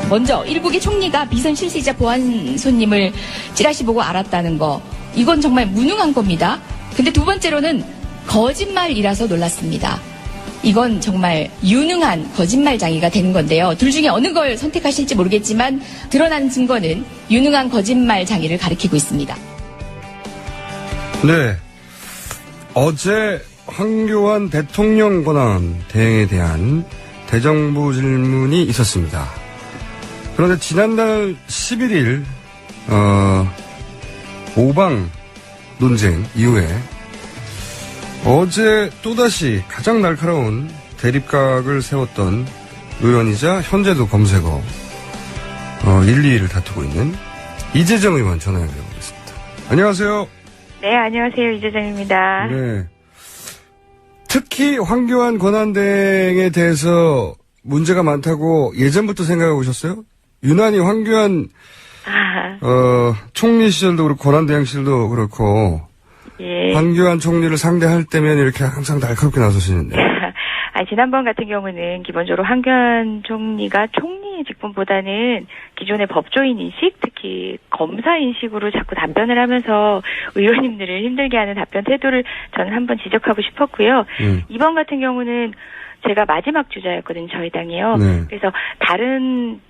먼저 일국의 총리가 비선 실세이자 보안 손님을 찌라시 보고 알았다는 거, 이건 정말 무능한 겁니다. 근데 두 번째로는 거짓말이라서 놀랐습니다. 이건 정말 유능한 거짓말장이가 되는 건데요. 둘 중에 어느 걸 선택하실지 모르겠지만 드러난 증거는 유능한 거짓말장이를 가리키고 있습니다. 네. 어제 황교안 대통령 권한 대행에 대한 대정부 질문이 있었습니다. 그런데 지난달 11일 오방 논쟁 이후에 어제 또다시 가장 날카로운 대립각을 세웠던 의원이자 현재도 검색어 1, 2위를 다투고 있는 이재정 의원 전화 연결해보겠습니다. 안녕하세요. 네, 안녕하세요. 이재정입니다. 네. 특히 황교안 권한대행에 대해서 문제가 많다고 예전부터 생각하고 오셨어요? 유난히 황교안 총리 시절도 그렇고 권한대행 시절도 그렇고 예. 황교안 총리를 상대할 때면 이렇게 항상 날카롭게 나서시는데. 지난번 같은 경우는 기본적으로 황교안 총리가 총리의 직분보다는 기존의 법조인 인식, 특히 검사 인식으로 자꾸 답변을 하면서 의원님들을 힘들게 하는 답변 태도를 저는 한번 지적하고 싶었고요. 이번 같은 경우는 제가 마지막 주자였거든요, 저희 당이요. 네. 그래서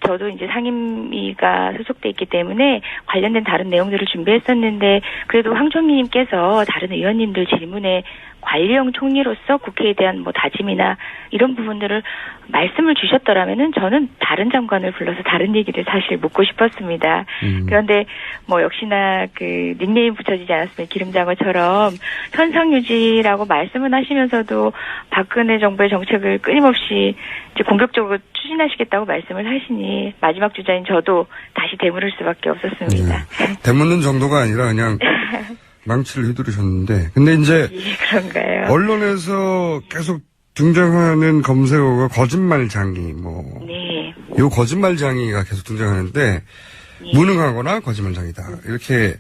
저도 이제 상임위가 소속돼 있기 때문에 관련된 다른 내용들을 준비했었는데, 그래도 황 총리님께서 다른 의원님들 질문에 관리형 총리로서 국회에 대한 다짐이나 이런 부분들을 말씀을 주셨더라면은 저는 다른 장관을 불러서 다른 얘기를 사실 묻고 싶었습니다. 그런데 역시나 그 닉네임 붙여지지 않았으면 기름장어처럼 현상 유지라고 말씀은 하시면서도 박근혜 정부의 정책을 끊임없이 이제 공격적으로 추진하시겠다고 말씀을 하시니 마지막 주자인 저도 다시 되물을 수밖에 없었습니다. 네. 되묻는 정도가 아니라 그냥 망치를 휘두르셨는데, 근데 이제 그런가요? 언론에서 계속 등장하는 검색어가 거짓말장이 네. 요 거짓말장이가 계속 등장하는데 네. 무능하거나 거짓말장이다 이렇게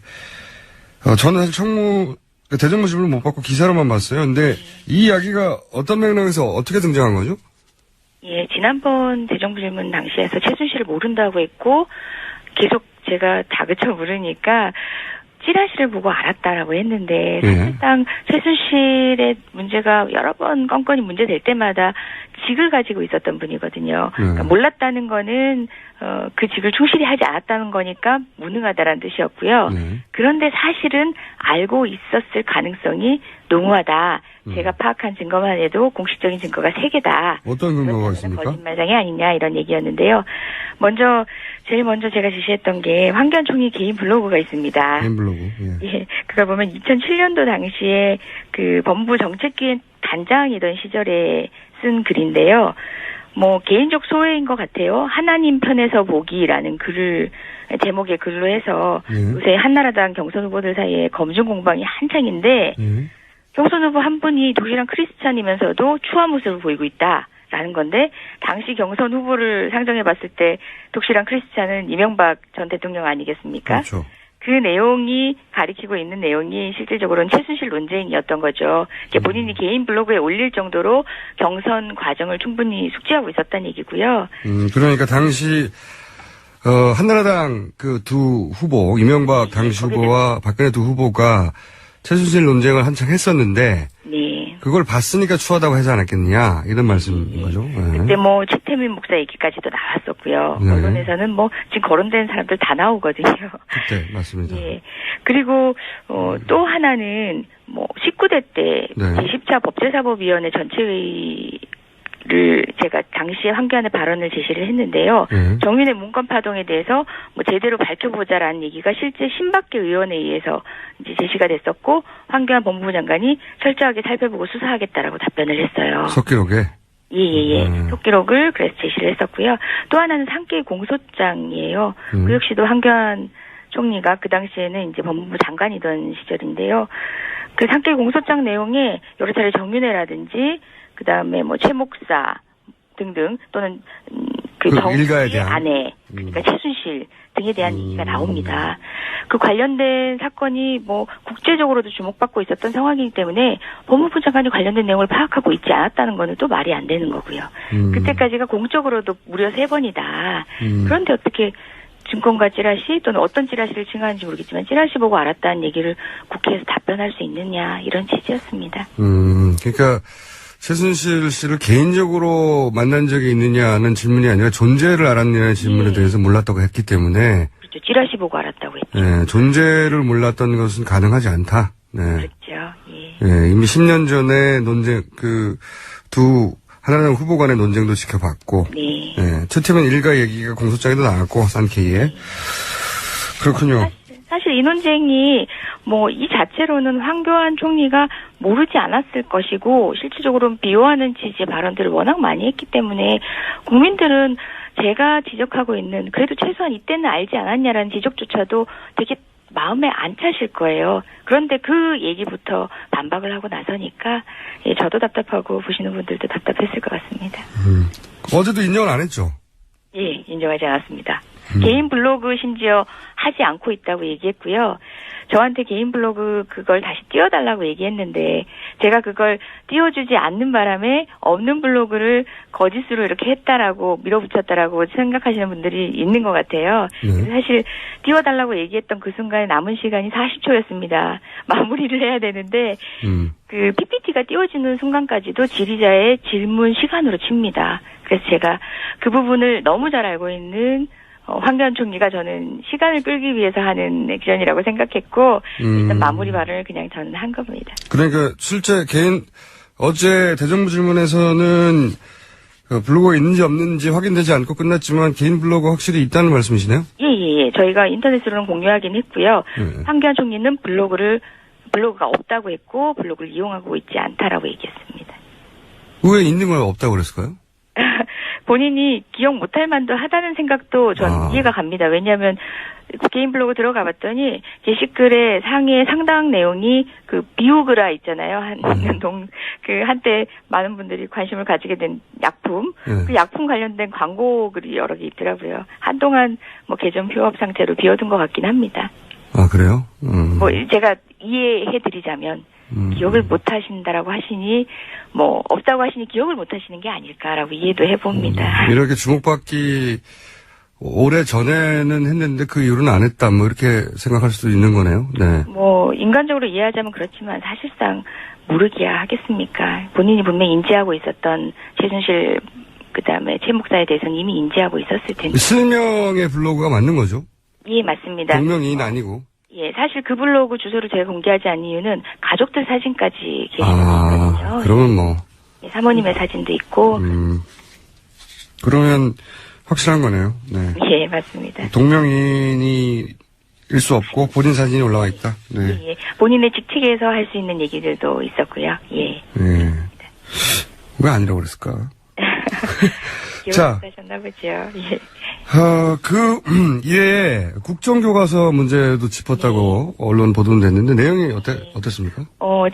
저는 사실 대정부 질문을 못 받고 기사로만 봤어요. 근데 이 이야기가 어떤 맥락에서 어떻게 등장한 거죠? 예, 지난번 대정부 질문 당시에서 최순실을 모른다고 했고 계속 제가 다그쳐 물으니까 찌라시를 보고 알았다라고 했는데 사실상 최순실의 문제가 여러 번 건건이 문제될 때마다 직을 가지고 있었던 분이거든요. 그러니까 몰랐다는 거는 그 직을 충실히 하지 않았다는 거니까 무능하다라는 뜻이었고요. 그런데 사실은 알고 있었을 가능성이 농후하다. 제가 파악한 증거만 해도 공식적인 증거가 3개다. 어떤 근거가 있습니까? 거짓말장이 아니냐 이런 얘기였는데요. 제일 먼저 제가 지시했던 게 황교안 총리 개인 블로그가 있습니다. 개인 블로그. 예. 그걸 보면 2007년도 당시에 그 법무부 정책기획 단장이던 시절에 쓴 글인데요. 개인적 소회인 것 같아요. 하나님 편에서 보기라는 제목의 글로 해서 요새 한나라당 경선 후보들 사이에 검증 공방이 한창인데 경선 후보 한 분이 독실한 크리스찬이면서도 추한 모습을 보이고 있다라는 건데, 당시 경선 후보를 상정해 봤을 때 독실한 크리스찬은 이명박 전 대통령 아니겠습니까? 그렇죠. 그 내용이 가리키고 있는 내용이 실질적으로는 최순실 논쟁이었던 거죠. 본인이 개인 블로그에 올릴 정도로 경선 과정을 충분히 숙지하고 있었다는 얘기고요. 그러니까 당시 한나라당 그 두 후보, 이명박 당시 후보와 박근혜 두 후보가 최순실 논쟁을 한창 했었는데, 네. 그걸 봤으니까 추하다고 하지 않았겠느냐 이런 말씀인 거죠. 네. 그때 최태민 목사 얘기까지도 나왔었고요. 네. 언론에서는 지금 거론된 사람들 다 나오거든요. 그때 맞습니다. 예. 그리고 또 하나는 19대 때 네. 제10차 법제사법위원회 전체회의를 제가 당시에 황교안의 발언을 제시를 했는데요. 정윤의 문건 파동에 대해서 제대로 밝혀보자라는 얘기가 실제 신박계 의원에 의해서 이제 제시가 됐었고, 황교안 법무부 장관이 철저하게 살펴보고 수사하겠다라고 답변을 했어요. 속기록에? 예. 속기록을 그래서 제시를 했었고요. 또 하나는 상계 공소장이에요. 그 역시도 황교안 총리가 그 당시에는 이제 법무부 장관이던 시절인데요. 그 상계 공소장 내용에 여러 차례 정윤회라든지 그 다음에 최 목사 등등, 또는 그 정부의 아내, 그러니까 최순실 등에 대한 얘기가 나옵니다. 그 관련된 사건이 뭐 국제적으로도 주목받고 있었던 상황이기 때문에 법무부 장관이 관련된 내용을 파악하고 있지 않았다는 거는 또 말이 안 되는 거고요. 그때까지가 공적으로도 무려 3번이다. 그런데 어떻게 증권가 찌라시 또는 어떤 찌라시를 칭하는지 모르겠지만 찌라시 보고 알았다는 얘기를 국회에서 답변할 수 있느냐 이런 취지였습니다. 그러니까 최순실 씨를 개인적으로 만난 적이 있느냐는 질문이 아니라 존재를 알았느냐는 질문에 대해서 몰랐다고 했기 때문에 그렇죠. 찌라시 보고 알았다고 했죠. 네, 존재를 몰랐던 것은 가능하지 않다. 네. 그렇죠. 예. 네, 이미 10년 전에 논쟁 두 하나는 후보 간의 논쟁도 지켜봤고 네. 네, 최태민 일가 얘기가 공소장에도 나왔고 산케이에 그렇군요. 사실 이 논쟁이 뭐 이 자체로는 황교안 총리가 모르지 않았을 것이고 실질적으로는 비호하는 취지의 발언들을 워낙 많이 했기 때문에 국민들은 제가 지적하고 있는 그래도 최소한 이때는 알지 않았냐라는 지적조차도 되게 마음에 안 차실 거예요. 그런데 그 얘기부터 반박을 하고 나서니까 예, 저도 답답하고 보시는 분들도 답답했을 것 같습니다. 어제도 인정을 안 했죠? 예, 인정하지 않았습니다. 개인 블로그 심지어 하지 않고 있다고 얘기했고요. 저한테 개인 블로그 그걸 다시 띄워달라고 얘기했는데 제가 그걸 띄워주지 않는 바람에 없는 블로그를 거짓으로 이렇게 했다라고 밀어붙였다라고 생각하시는 분들이 있는 것 같아요. 사실 띄워달라고 얘기했던 그 순간에 남은 시간이 40초였습니다. 마무리를 해야 되는데 그 PPT가 띄워지는 순간까지도 질의자의 질문 시간으로 칩니다. 그래서 제가 그 부분을 너무 잘 알고 있는 황교안 총리가 저는 시간을 끌기 위해서 하는 액션이라고 생각했고 일단 마무리 발언을 그냥 저는 한 겁니다. 그러니까 실제 어제 대정부 질문에서는 블로그가 있는지 없는지 확인되지 않고 끝났지만 개인 블로그 확실히 있다는 말씀이시네요? 예. 저희가 인터넷으로는 공유하긴 했고요. 황교안 총리는 블로그가 없다고 했고 블로그를 이용하고 있지 않다라고 얘기했습니다. 왜 있는 걸 없다고 그랬을까요? 본인이 기억 못할 만도 하다는 생각도 전 이해가 갑니다. 왜냐하면 개인 블로그 들어가 봤더니 게시글의 상위의 상당 내용이 그 비오그라 있잖아요. 한때 많은 분들이 관심을 가지게 된 약품. 그 약품 관련된 광고 글이 여러 개 있더라고요. 한동안 뭐 계정 휴업 상태로 비워둔 것 같긴 합니다. 아, 그래요? 뭐 제가 이해해드리자면 기억을 못 하신다라고 하시니 뭐 없다고 하시니 기억을 못 하시는 게 아닐까라고 이해도 해봅니다. 이렇게 주목받기 오래 전에는 했는데 그 이후로는 안 했다 뭐 이렇게 생각할 수도 있는 거네요. 네. 뭐 인간적으로 이해하자면 그렇지만 사실상 모르기야 하겠습니까? 본인이 분명히 인지하고 있었던 최순실 그다음에 최 목사에 대해서는 이미 인지하고 있었을 텐데. 실명의 블로그가 맞는 거죠? 예, 맞습니다. 동명이인 아니고. 예, 사실 그 블로그 주소를 제가 공개하지 않은 이유는 가족들 사진까지 게시되거든요. 그러면 뭐. 예, 사모님의 사진도 있고. 그러면 확실한 거네요. 네. 예, 맞습니다. 동명이인일 수 없고 본인 사진이 올라와 있다. 네. 예, 본인의 직책에서 할 수 있는 얘기들도 있었고요. 예. 네. 왜 아니라고 그랬을까? 자. 하셨나 보죠. 예. 이에 국정교과서 문제도 짚었다고 언론 보도는 됐는데 내용이 어땠습니까?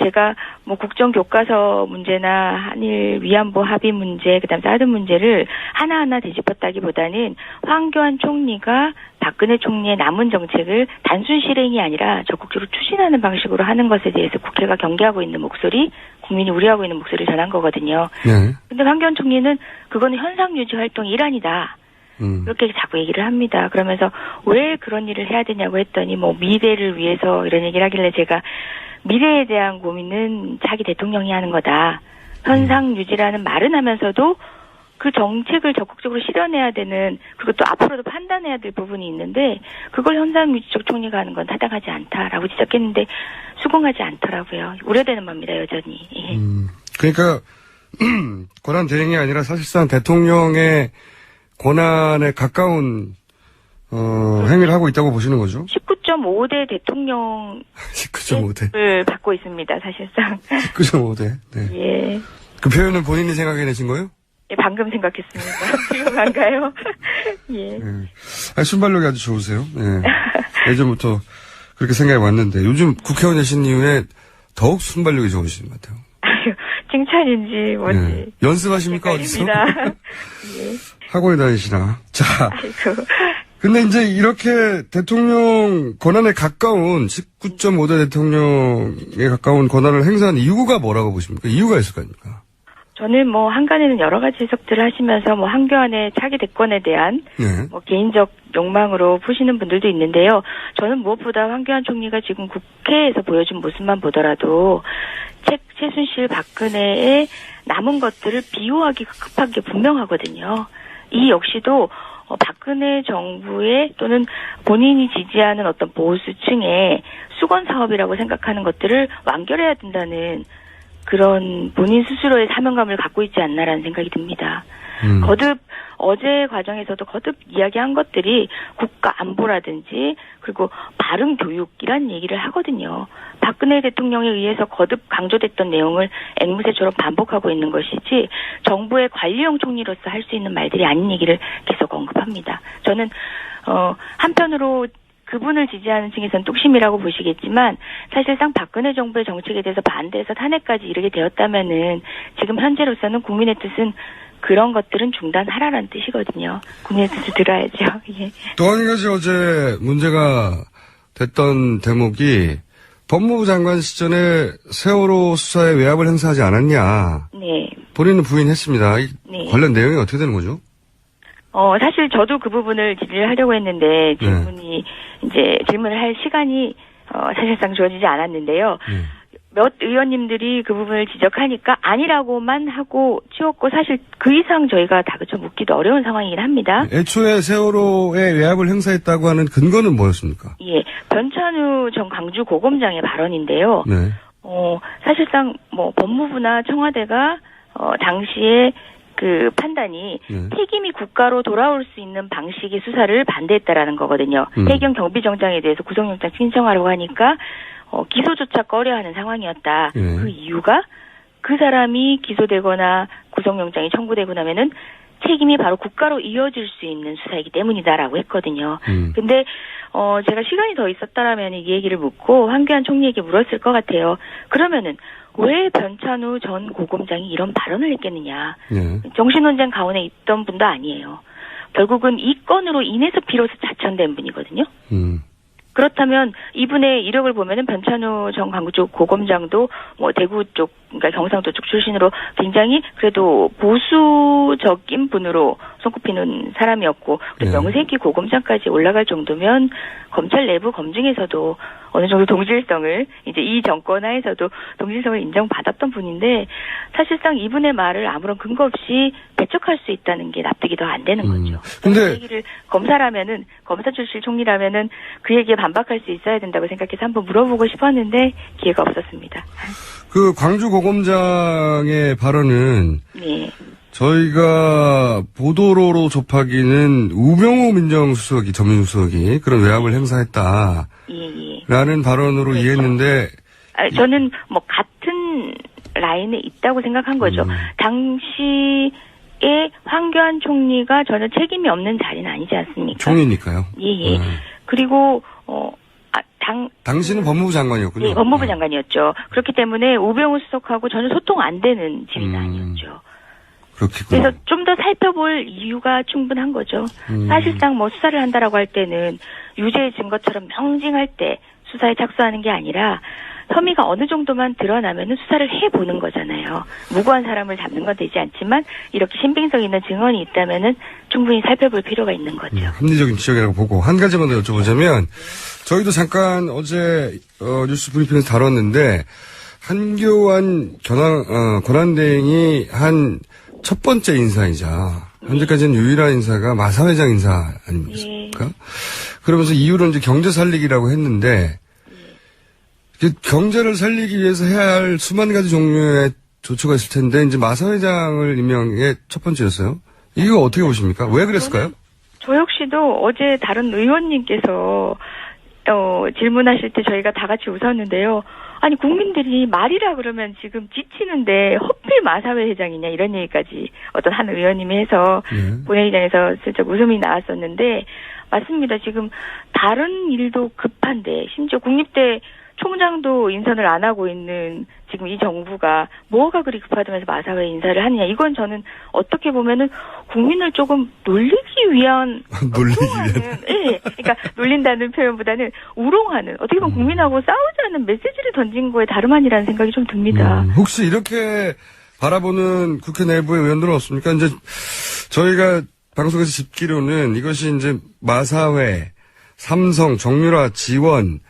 제가 뭐 국정교과서 문제나 한일 위안부 합의 문제, 그다음 사드 문제를 하나하나 뒤집었다기보다는 황교안 총리가 박근혜 총리의 남은 정책을 단순 실행이 아니라 적극적으로 추진하는 방식으로 하는 것에 대해서 국회가 경계하고 있는 목소리, 국민이 우려하고 있는 목소리를 전한 거거든요. 네. 근데 황교안 총리는 그거는 현상 유지 활동의 일환이다. 그렇게 자꾸 얘기를 합니다. 그러면서 왜 그런 일을 해야 되냐고 했더니 뭐 미래를 위해서 이런 얘기를 하길래 제가 미래에 대한 고민은 자기 대통령이 하는 거다. 현상 유지라는 말은 하면서도 그 정책을 적극적으로 실현해야 되는 그리고 또 앞으로도 판단해야 될 부분이 있는데 그걸 현상 유지적 총리가 하는 건 타당하지 않다라고 지적했는데 수긍하지 않더라고요. 우려되는 겁니다. 여전히. 예. 그러니까 권한 대행이 아니라 사실상 대통령의 권한에 가까운 행위를 하고 있다고 보시는 거죠? 19.5대 대통령 19.5대 받고 있습니다. 사실상 19.5대. 네. 예. 그 표현은 본인이 생각해내신 거예요? 예, 방금 생각했습니다. 지금 안가요? 예. 네. 아니, 순발력이 아주 좋으세요. 네. 예전부터 그렇게 생각해 왔는데 요즘 국회의원 되신 이후에 더욱 순발력이 좋으신 것 같아요. 칭찬인지 뭔지. 네. 연습하십니까 어디서? 예. 학원에 다니시나? 자, 근데 이제 이렇게 대통령 권한에 가까운 19.5대 대통령에 가까운 권한을 행사한 이유가 뭐라고 보십니까? 이유가 있을 거 아닙니까? 저는 뭐 한간에는 여러 가지 해석들을 하시면서 뭐 한교안의 차기 대권에 대한 네. 뭐 개인적 욕망으로 푸시는 분들도 있는데요. 저는 무엇보다 황교안 총리가 지금 국회에서 보여준 모습만 보더라도 최순실 박근혜의 남은 것들을 비호하기 급한 게 분명하거든요. 이 역시도 박근혜 정부의 또는 본인이 지지하는 어떤 보수층의 수건 사업이라고 생각하는 것들을 완결해야 된다는 그런 본인 스스로의 사명감을 갖고 있지 않나라는 생각이 듭니다. 거듭 어제 과정에서도 거듭 이야기한 것들이 국가 안보라든지 그리고 바른 교육이란 얘기를 하거든요. 박근혜 대통령에 의해서 거듭 강조됐던 내용을 앵무새처럼 반복하고 있는 것이지 정부의 관리형 총리로서 할 수 있는 말들이 아닌 얘기를 계속 언급합니다. 저는 한편으로 그분을 지지하는 층에서는 뚝심이라고 보시겠지만 사실상 박근혜 정부의 정책에 대해서 반대해서 탄핵까지 이르게 되었다면은 지금 현재로서는 국민의 뜻은 그런 것들은 중단하라는 뜻이거든요. 국민의 뜻을 들어야죠. 예. 또 한 가지 어제 문제가 됐던 대목이 법무부 장관 시절에 세월호 수사에 외압을 행사하지 않았냐. 네. 본인은 부인했습니다. 네. 관련 내용이 어떻게 되는 거죠? 사실 저도 그 부분을 질의를 하려고 했는데 질문을 할 시간이 사실상 주어지지 않았는데요. 몇 의원님들이 그 부분을 지적하니까 아니라고만 하고 치웠고 사실 그 이상 저희가 다그쳐 묻기도 어려운 상황이긴 합니다. 애초에 세월호에 외압을 행사했다고 하는 근거는 뭐였습니까? 예, 변찬우 전 광주고검장의 발언인데요. 네. 사실상 뭐 법무부나 청와대가 당시에 그 판단이 책임이 국가로 돌아올 수 있는 방식의 수사를 반대했다라는 거거든요. 해경 경비정장에 대해서 구속영장 신청하려고 하니까 기소조차 꺼려하는 상황이었다. 그 이유가 그 사람이 기소되거나 구속영장이 청구되고 나면은 책임이 바로 국가로 이어질 수 있는 수사이기 때문이다라고 했거든요. 근데 제가 시간이 더 있었다라면 이 얘기를 묻고 황교안 총리에게 물었을 것 같아요. 그러면은 왜 변찬우 전 고검장이 이런 발언을 했겠느냐. 정신혼장 가운데 있던 분도 아니에요. 결국은 이 건으로 인해서 비로소 자천된 분이거든요. 그렇다면 이분의 이력을 보면은 변찬우 전 광주 고검장도 뭐 대구 쪽, 그러니까 경상도 쪽 출신으로 굉장히 그래도 보수적인 분으로 손꼽히는 사람이었고, 그리고 명색이 고검장까지 올라갈 정도면 검찰 내부 검증에서도 어느 정도 동질성을 이제 이 정권 하에서도 동질성을 인정받았던 분인데 사실상 이분의 말을 아무런 근거 없이 배척할 수 있다는 게 납득이 더 안 되는 거죠. 근데 그 얘기를 검사라면은 검사 출신 총리라면은 그 얘기에 반박할 수 있어야 된다고 생각해서 한번 물어보고 싶었는데 기회가 없었습니다. 그 광주 고검장의 발언은 네. 저희가 보도로로 접하기는 우병우 민정수석이 전민수석이 그런 외압을 행사했다. 라는 발언으로 이해했는데 저는 뭐 같은 라인에 있다고 생각한 거죠. 당시에 황교안 총리가 전혀 책임이 없는 자리는 아니지 않습니까? 총리니까요. 예. 그리고 당신은 법무부 장관이었군요. 예, 법무부 장관이었죠. 그렇기 때문에 우병우 수석하고 전혀 소통 안 되는 질은 아니었죠. 그렇겠군요. 그래서 좀 더 살펴볼 이유가 충분한 거죠. 사실상 뭐 수사를 한다라고 할 때는 유죄 증거처럼 명징할 때 수사에 착수하는 게 아니라 혐의가 어느 정도만 드러나면은 수사를 해보는 거잖아요. 무고한 사람을 잡는 건 되지 않지만 이렇게 신빙성 있는 증언이 있다면은 충분히 살펴볼 필요가 있는 거죠. 합리적인 지적이라고 보고 한 가지만 더 여쭤보자면 저희도 잠깐 어제 뉴스 브리핑에서 다뤘는데 한교안 권한대행이 한 첫 번째 인사이자 현재까지는 유일한 인사가 마사 회장 인사 아닙니까? 그러면서 이유는 이제 경제 살리기라고 했는데 경제를 살리기 위해서 해야 할 수만 가지 종류의 조처가 있을 텐데 이제 마사 회장을 임명의 첫 번째였어요. 이거 어떻게 보십니까? 왜 그랬을까요? 저 역시도 어제 다른 의원님께서 질문하실 때 저희가 다 같이 웃었는데요. 아니 국민들이 말이라 그러면 지금 지치는데 허필 마사회 회장이냐 이런 얘기까지 어떤 한 의원님이 해서 본회의장에서 슬쩍 웃음이 나왔었는데 맞습니다. 지금 다른 일도 급한데 심지어 국립대 총장도 인선을 안 하고 있는 지금 이 정부가 뭐가 그리 급하다면서 마사회 인사를 하느냐. 이건 저는 어떻게 보면은 국민을 조금 놀리기 위한 예, 그러니까 놀린다는 표현보다는 우롱하는 어떻게 보면 국민하고 싸우자는 메시지를 던진 거에 다름 아니라는 생각이 좀 듭니다. 혹시 이렇게 바라보는 국회 내부의 의원들은 없습니까? 이제 저희가 방송에서 짚기로는 이것이 이제 마사회, 삼성, 정유라 지원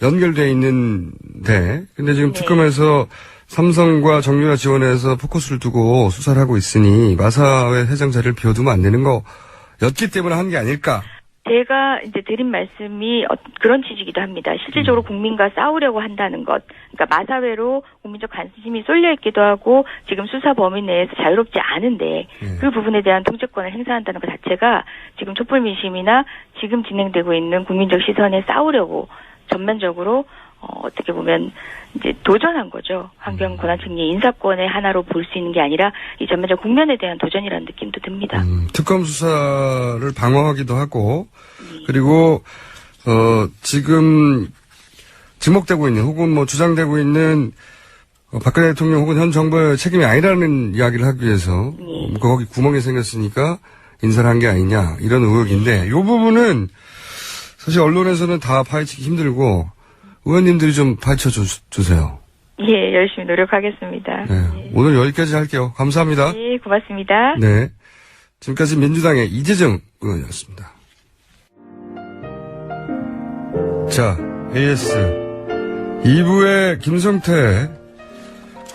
연결돼 있는데, 근데 지금 네. 특검에서 삼성과 정유라 지원에서 포커스를 두고 수사를 하고 있으니 마사회 회장 자리를 비워두면 안 되는 거였기 때문에 한 게 아닐까? 제가 이제 드린 말씀이 그런 취지이기도 합니다. 실질적으로 국민과 싸우려고 한다는 것. 그러니까 마사회로 국민적 관심이 쏠려 있기도 하고 지금 수사 범위 내에서 자유롭지 않은데 그 부분에 대한 통제권을 행사한다는 것 자체가 지금 촛불 민심이나 지금 진행되고 있는 국민적 시선에 싸우려고 전면적으로 어떻게 보면 이제 도전한 거죠. 환경 권한측리 인사권의 하나로 볼 수 있는 게 아니라 이 전면적 국면에 대한 도전이라는 느낌도 듭니다. 특검 수사를 방어하기도 하고, 그리고 지금 지목되고 있는 혹은 뭐 주장되고 있는 박근혜 대통령 혹은 현 정부의 책임이 아니라는 이야기를 하기 위해서 거기 구멍이 생겼으니까 인사를 한 게 아니냐 이런 의혹인데, 이 부분은 사실 언론에서는 다 파헤치기 힘들고 의원님들이 좀 파헤쳐 주세요. 예, 열심히 노력하겠습니다. 네, 오늘 여기까지 할게요. 감사합니다. 예, 고맙습니다. 네, 지금까지 민주당의 이재정 의원이었습니다. 자, AS 2부의 김성태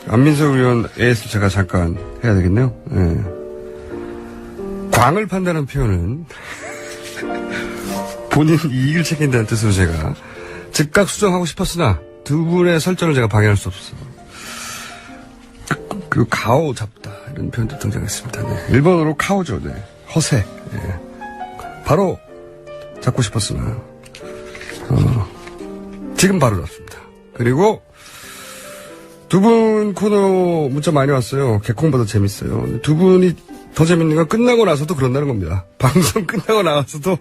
안민석 의원 AS 제가 잠깐 해야 되겠네요. 네. 광을 판다는 표현은 본인 이익을 챙긴다는 뜻으로 제가 즉각 수정하고 싶었으나 두 분의 설정을 제가 방해할 수 없어. 그리고 가오 잡다 이런 표현도 등장했습니다. 네. 일본어로 카오죠. 네. 허세. 네. 바로 잡고 싶었으나 지금 바로 잡습니다. 그리고 두 분 코너 문자 많이 왔어요. 개콩보다 재밌어요. 두 분이 더 재밌는 건 끝나고 나서도 그런다는 겁니다. 방송 끝나고 나와서도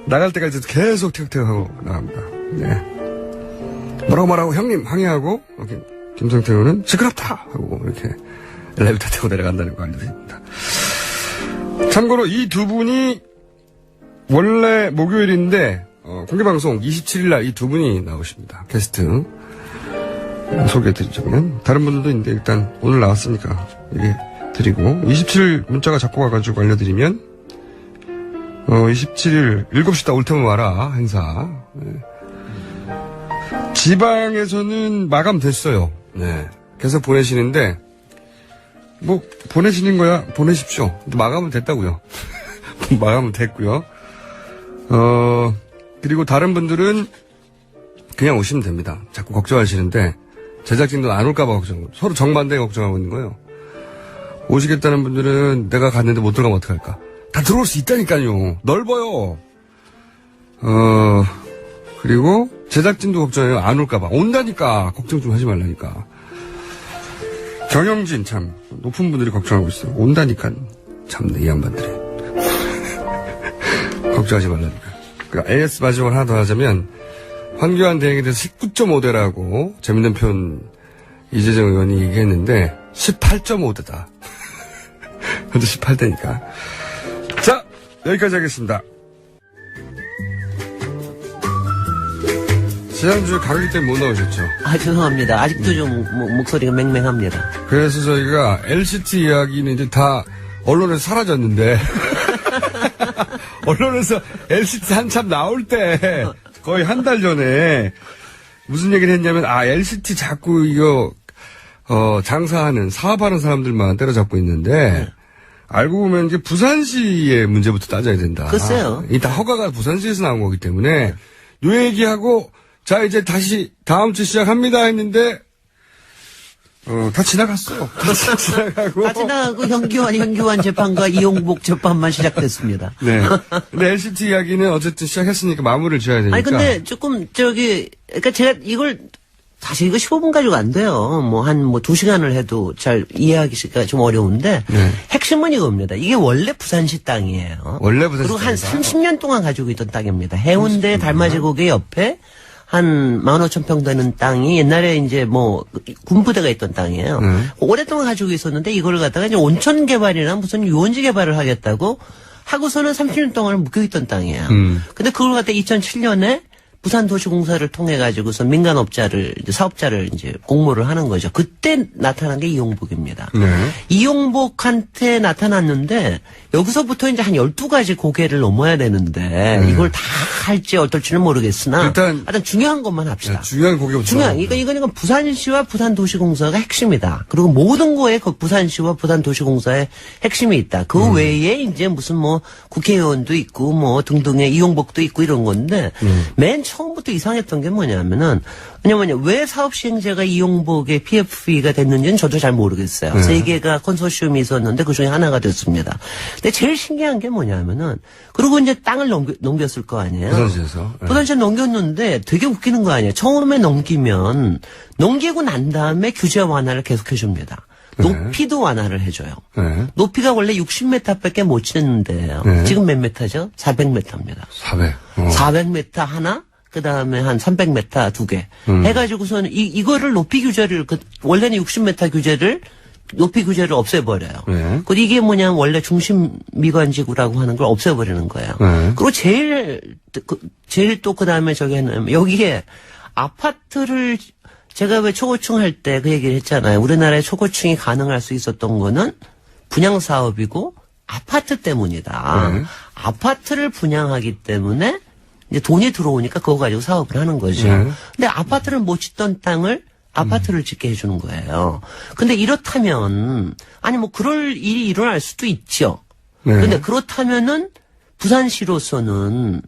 나갈 때까지 계속 틱틱하고 나갑니다. 네. 뭐라고 말하고 형님 항의하고 김성태 의원은 시끄럽다 하고 이렇게 엘리베이터 타고 내려간다는 거 알려드립니다. 참고로 이 두 분이 원래 목요일인데 공개방송 27일날 이 두 분이 나오십니다. 게스트 소개해드리자면 다른 분들도 있는데 일단 오늘 나왔으니까 얘기 드리고 27일 문자가 자꾸 와가지고 알려드리면 27일 7시 다 올 테면 와라 행사. 네. 지방에서는 마감됐어요. 네. 계속 보내시는데 뭐 보내시는 거야 보내십시오. 마감은 됐다고요. 마감은 됐고요. 그리고 다른 분들은 그냥 오시면 됩니다. 자꾸 걱정하시는데 제작진도 안 올까봐 걱정. 서로 정반대 걱정하고 있는 거예요. 오시겠다는 분들은 내가 갔는데 못 들어가면 어떡할까? 다 들어올 수 있다니까요. 넓어요. 그리고 제작진도 걱정해요. 안 올까봐. 온다니까. 걱정 좀 하지 말라니까. 경영진 참 높은 분들이 걱정하고 있어요. 온다니까. 참네 이 양반들이. 걱정하지 말라니까. 그러니까 AS 마지막으로 하나 더 하자면 황교안 대행에 대해서 19.5대라고 재밌는 표현 이재정 의원이 얘기했는데 18.5대다. 현재 18대니까. 자, 여기까지 하겠습니다. 지난주에 감기 때문에 못 나오셨죠? 죄송합니다. 아직도 좀 목소리가 맹맹합니다. 그래서 저희가 LCT 이야기는 이제 다 언론에서 사라졌는데 언론에서 LCT 한참 나올 때 거의 한 달 전에 무슨 얘기를 했냐면 LCT 자꾸 이거 장사하는 사업하는 사람들만 때려잡고 있는데 알고 보면 이제 부산시의 문제부터 따져야 된다. 글쎄요. 다 허가가 부산시에서 나온 거기 때문에 요 얘기하고 자 이제 다시 다음 주 시작합니다 했는데 다 지나갔어. 다 지나가고 현규환 재판과 이용복 재판만 시작됐습니다. 네. 근데 LCT 이야기는 어쨌든 시작했으니까 마무리를 지어야 되니까. 아니 근데 조금 그러니까 제가 이걸 사실 이거 15분 가지고 안 돼요. 뭐 2시간을 해도 잘 이해하기가 좀 어려운데 네. 핵심은 이겁니다. 이게 원래 부산시 땅이에요. 원래 부산시 그리고 한 땅이다. 30년 동안 가지고 있던 땅입니다. 해운대 달맞이고개 옆에 한 15,000평 되는 땅이 옛날에 이제 뭐 군부대가 있던 땅이에요. 오랫동안 가지고 있었는데 이걸 갖다가 이제 온천 개발이나 무슨 유원지 개발을 하겠다고 하고서는 30년 동안 묶여있던 땅이에요. 근데 그걸 갖다 2007년에 부산도시공사를 통해 가지고서 민간업자를 이제 사업자를 이제 공모를 하는 거죠. 그때 나타난 게 이용복입니다. 네. 이용복한테 나타났는데 여기서부터 이제 한 12가지 고개를 넘어야 되는데 이걸 다 할지 어떨지는 모르겠으나 일단 중요한 것만 합시다. 중요한 고개부터. 중요한 이건 부산시와 부산도시공사가 핵심이다. 그리고 모든 거에 그 부산시와 부산도시공사의 핵심이 있다. 그 외에 이제 무슨 뭐 국회의원도 있고 뭐 등등의 이용복도 있고 이런 건데 맨 처음부터 이상했던 게 뭐냐면은 왜 사업 시행자가 이용복의 PFP가 됐는지는 저도 잘 모르겠어요. 3개가 컨소시엄이 있었는데 그 중에 하나가 됐습니다. 근데 제일 신기한 게 뭐냐면은 그리고 이제 땅을 넘겼을 거 아니에요. 부산시에서. 네. 부산시에 넘겼는데 되게 웃기는 거 아니에요. 처음에 넘기고 난 다음에 규제 완화를 계속 해줍니다. 높이도 완화를 해줘요. 네. 높이가 원래 60m밖에 못 치는데요. 네. 지금 몇 m죠? 400m입니다. 400. 400m 하나, 그 다음에 한 300m 2개. 해가지고서는 이거를 높이 규제를, 원래는 60m 규제를, 높이 규제를 없애버려요. 네. 그리고 이게 뭐냐면 원래 중심 미관지구라고 하는 걸 없애버리는 거예요. 네. 그리고 제일 또 그 다음에 저기 했냐면 여기에 아파트를 제가 왜 초고층 할 때 그 얘기를 했잖아요. 우리나라에 초고층이 가능할 수 있었던 거는 분양 사업이고 아파트 때문이다. 네. 아파트를 분양하기 때문에 이제 돈이 들어오니까 그거 가지고 사업을 하는 거죠. 네. 근데 아파트를 못 짓던 땅을 아파트를 짓게 해주는 거예요. 근데 이렇다면 뭐 그럴 일이 일어날 수도 있죠. 네. 근데 그렇다면은 부산시로서는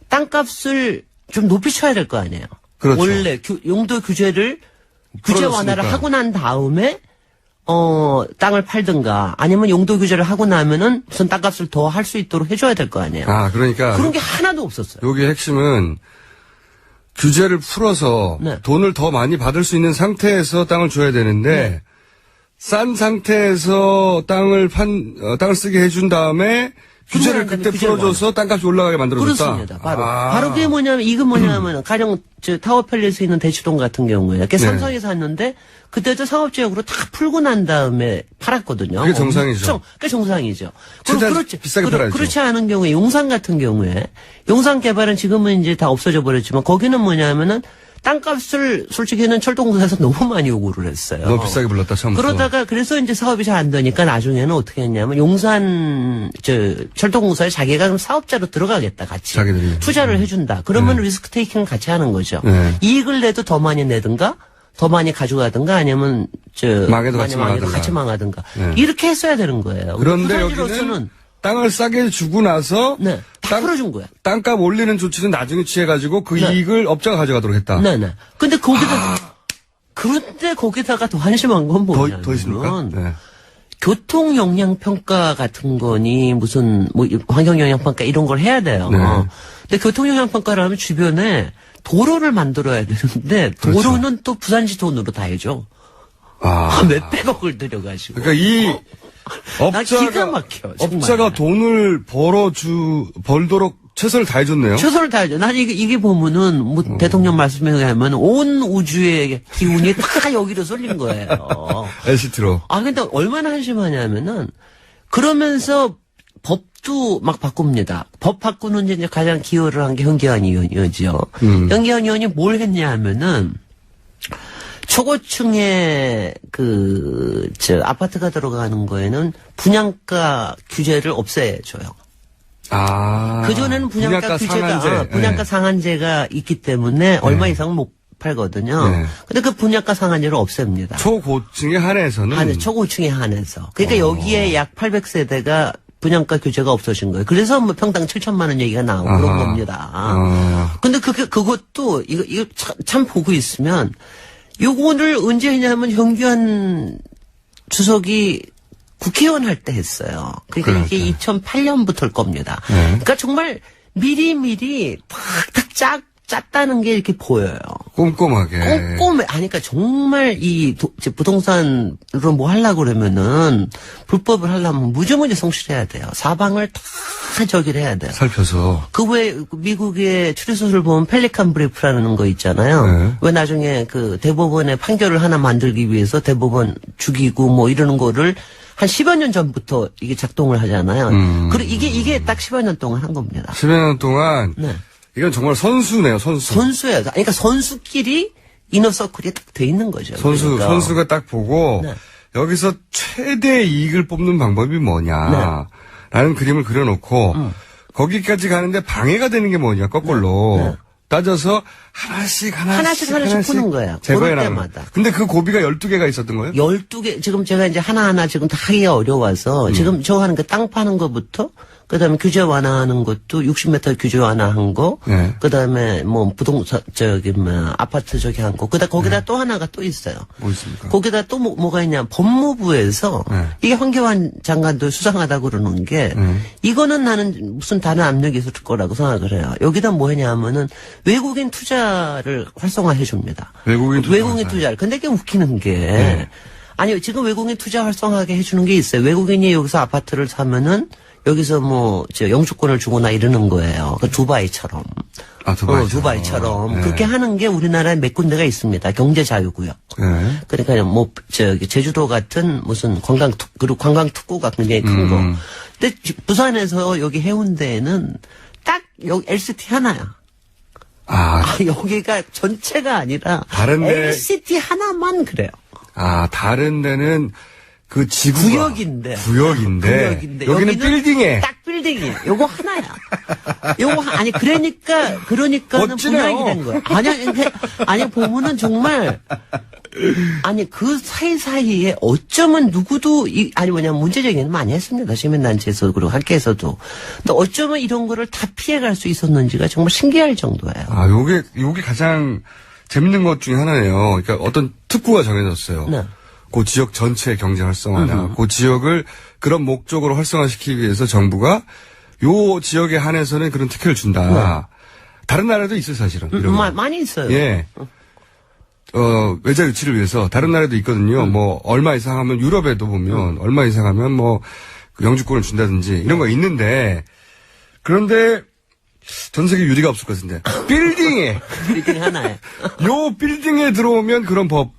땅값을 좀 높이 쳐야 될 거 아니에요. 그렇죠. 원래 용도 규제 완화를 하고 난 다음에 땅을 팔든가 아니면 용도 규제를 하고 나면은 무슨 땅값을 더 할 수 있도록 해줘야 될 거 아니에요. 그러니까. 그런 게 하나도 없었어요. 여기 핵심은 규제를 풀어서 네. 돈을 더 많이 받을 수 있는 상태에서 땅을 줘야 되는데 싼 상태에서 땅을 쓰게 해준 다음에 규제를 그때 풀어줘서 땅값이 올라가게 만들어줬다. 그렇습니다. 바로 그게 뭐냐면 가령 타워 팰리스에 있는 대치동 같은 경우에 삼성이 샀는데 그때도 사업지역으로 다 풀고 난 다음에 팔았거든요. 그게 정상이죠. 그게 정상이죠. 최대한 그렇지. 비싸게 팔아야죠. 그렇지 않은 경우에 용산 같은 경우에 용산 개발은 지금은 이제 다 없어져 버렸지만 거기는 뭐냐면은 땅값을 솔직히는 철도공사에서 너무 많이 요구를 했어요. 너무 비싸게 불렀다 처음부터. 그러다가 그래서 이제 사업이 잘 안 되니까 나중에는 어떻게 했냐면 용산 철도공사에 자기가 그럼 사업자로 들어가겠다 같이 자기들이. 투자를 해준다. 그러면 리스크 테이킹을 같이 하는 거죠. 네. 이익을 내도 더 많이 내든가 더 많이 가져가든가 아니면 망해도 같이 망하든가. 네. 이렇게 했어야 되는 거예요. 그런데 여기는 땅을 싸게 주고 나서 네, 다 풀어준 거야. 땅값 올리는 조치는 나중에 취해가지고 그 이익을 업자가 가져가도록 했다. 네네. 근데 그런데 거기다가 더 한심한 건 뭐냐면 더 있습니까? 네. 교통 영향 평가 같은 거니 무슨 환경 영향 평가 이런 걸 해야 돼요. 네. 근데 교통 영향 평가를 하면 주변에 도로를 만들어야 되는데 도로는 그렇죠. 또 부산시 돈으로 다 해줘. 몇백억을 들여가지고. 그러니까 이 기가 막혀, 업자가 돈을 벌도록 최선을 다해줬네요. 최선을 다해줘. 난 이게 보면은 대통령 말씀에 의하면 온 우주의 기운이 다 여기로 쏠린 거예요. LCT로. 근데 얼마나 한심하냐면은 그러면서 법도 막 바꿉니다. 법 바꾸는 이제 가장 기여를 한 게 현기환 의원이죠. 현기환 의원이 뭘 했냐 하면은 초고층에 아파트가 들어가는 거에는 분양가 규제를 없애줘요. 그전에는 분양가 규제가, 분양가 상한제가 있기 때문에 얼마 이상은 못 팔거든요. 네. 근데 그 분양가 상한제를 없앱니다. 초고층에 한해서는? 초고층에 한해서. 그러니까 여기에 약 800세대가 분양가 규제가 없어진 거예요. 그래서 평당 7천만 원 얘기가 나오고 그런 겁니다. 근데 그것도, 이거 참 보고 있으면, 요거를 언제 했냐면 현기환 주석이 국회의원 할 때 했어요. 그러니까 이게 2008년부터일 겁니다. 네. 그러니까 정말 미리미리 탁탁 짰다는 게 이렇게 보여요. 꼼꼼하게. 꼼꼼해. 아니, 그러니까 정말 부동산으로 뭐 하려고 그러면은, 불법을 하려면 무지무지 성실해야 돼요. 사방을 다 저기를 해야 돼요. 살펴서. 그 외에 미국의 추리소설 보면 펠리칸 브리프라는 거 있잖아요. 네. 왜 나중에 그 대법원의 판결을 하나 만들기 위해서 대법원 죽이고 뭐 이러는 거를 한 10여 년 전부터 이게 작동을 하잖아요. 그리고 이게 딱 10여 년 동안 한 겁니다. 10여 년 동안. 네. 이건 정말 선수네요, 선수. 선수예요. 그러니까 선수끼리 이너서클이 딱 돼 있는 거죠. 그러니까. 선수가 딱 보고, 네. 여기서 최대 이익을 뽑는 방법이 뭐냐. 라는 그림을 그려놓고, 거기까지 가는데 방해가 되는 게 뭐냐, 거꾸로. 네. 따져서 하나씩 푸는 거예요. 제거해 그럴 나가는. 때마다. 근데 그 고비가 12개가 있었던 거예요? 12개, 지금 제가 이제 하나하나 지금 다 하기가 어려워서, 지금 저 하는 그 땅 파는 거부터, 그 다음에 규제 완화하는 것도 60m 규제 완화한 거, 네. 그 다음에 뭐 부동산, 아파트 저기 한 거, 거기다 또 하나가 또 있어요. 뭐 있습니까? 거기다 또 뭐가 있냐, 법무부에서, 이게 황교안 장관도 수상하다고 그러는 게, 이거는 나는 무슨 다른 압력이 있을 거라고 생각을 해요. 여기다 뭐 했냐 하면은, 외국인 투자를 활성화해 줍니다. 외국인 투자를. 근데 이게 웃기는 게, 아니, 지금 외국인 투자 활성화하게 해주는 게 있어요. 외국인이 여기서 아파트를 사면은, 여기서 영주권을 주거나 이러는 거예요. 그 두바이처럼. 두바이처럼. 네. 그렇게 하는 게 우리나라에 몇 군데가 있습니다. 경제자유구역. 네. 그러니까 제주도 같은 무슨 그리고 관광특구가 굉장히 큰 거. 근데 부산에서 여기 해운대에는 딱 여기 LCT 하나야. 여기가 전체가 아니라 다른데 LCT 하나만 그래요. 다른 데는 그 지구가 구역인데. 여기는 빌딩에. 딱 빌딩이에요. 요거 하나야. 아니, 그러니까는 분양이 된 거야. 아니, 보면은 정말, 아니, 그 사이사이에 어쩌면 누구도, 문제제기는 많이 했습니다. 시민단체에서, 그리고 학계에서도. 근데 어쩌면 이런 거를 다 피해갈 수 있었는지가 정말 신기할 정도예요. 요게 가장 재밌는 것 중에 하나예요. 그러니까 어떤 특구가 정해졌어요. 네. 그 지역 전체 경제 활성화나 그 지역을 그런 목적으로 활성화시키기 위해서 정부가 요 지역에 한해서는 그런 특혜를 준다. 다른 나라도 있어요, 사실은. 많이 있어요. 예. 외자 유치를 위해서 다른 나라도 있거든요. 뭐 얼마 이상 하면 유럽에도 보면 얼마 이상 하면 그 영주권을 준다든지 이런 거 있는데 그런데 전 세계 유리가 없을 것 같은데 빌딩 하나에 요 빌딩에 들어오면 그런 법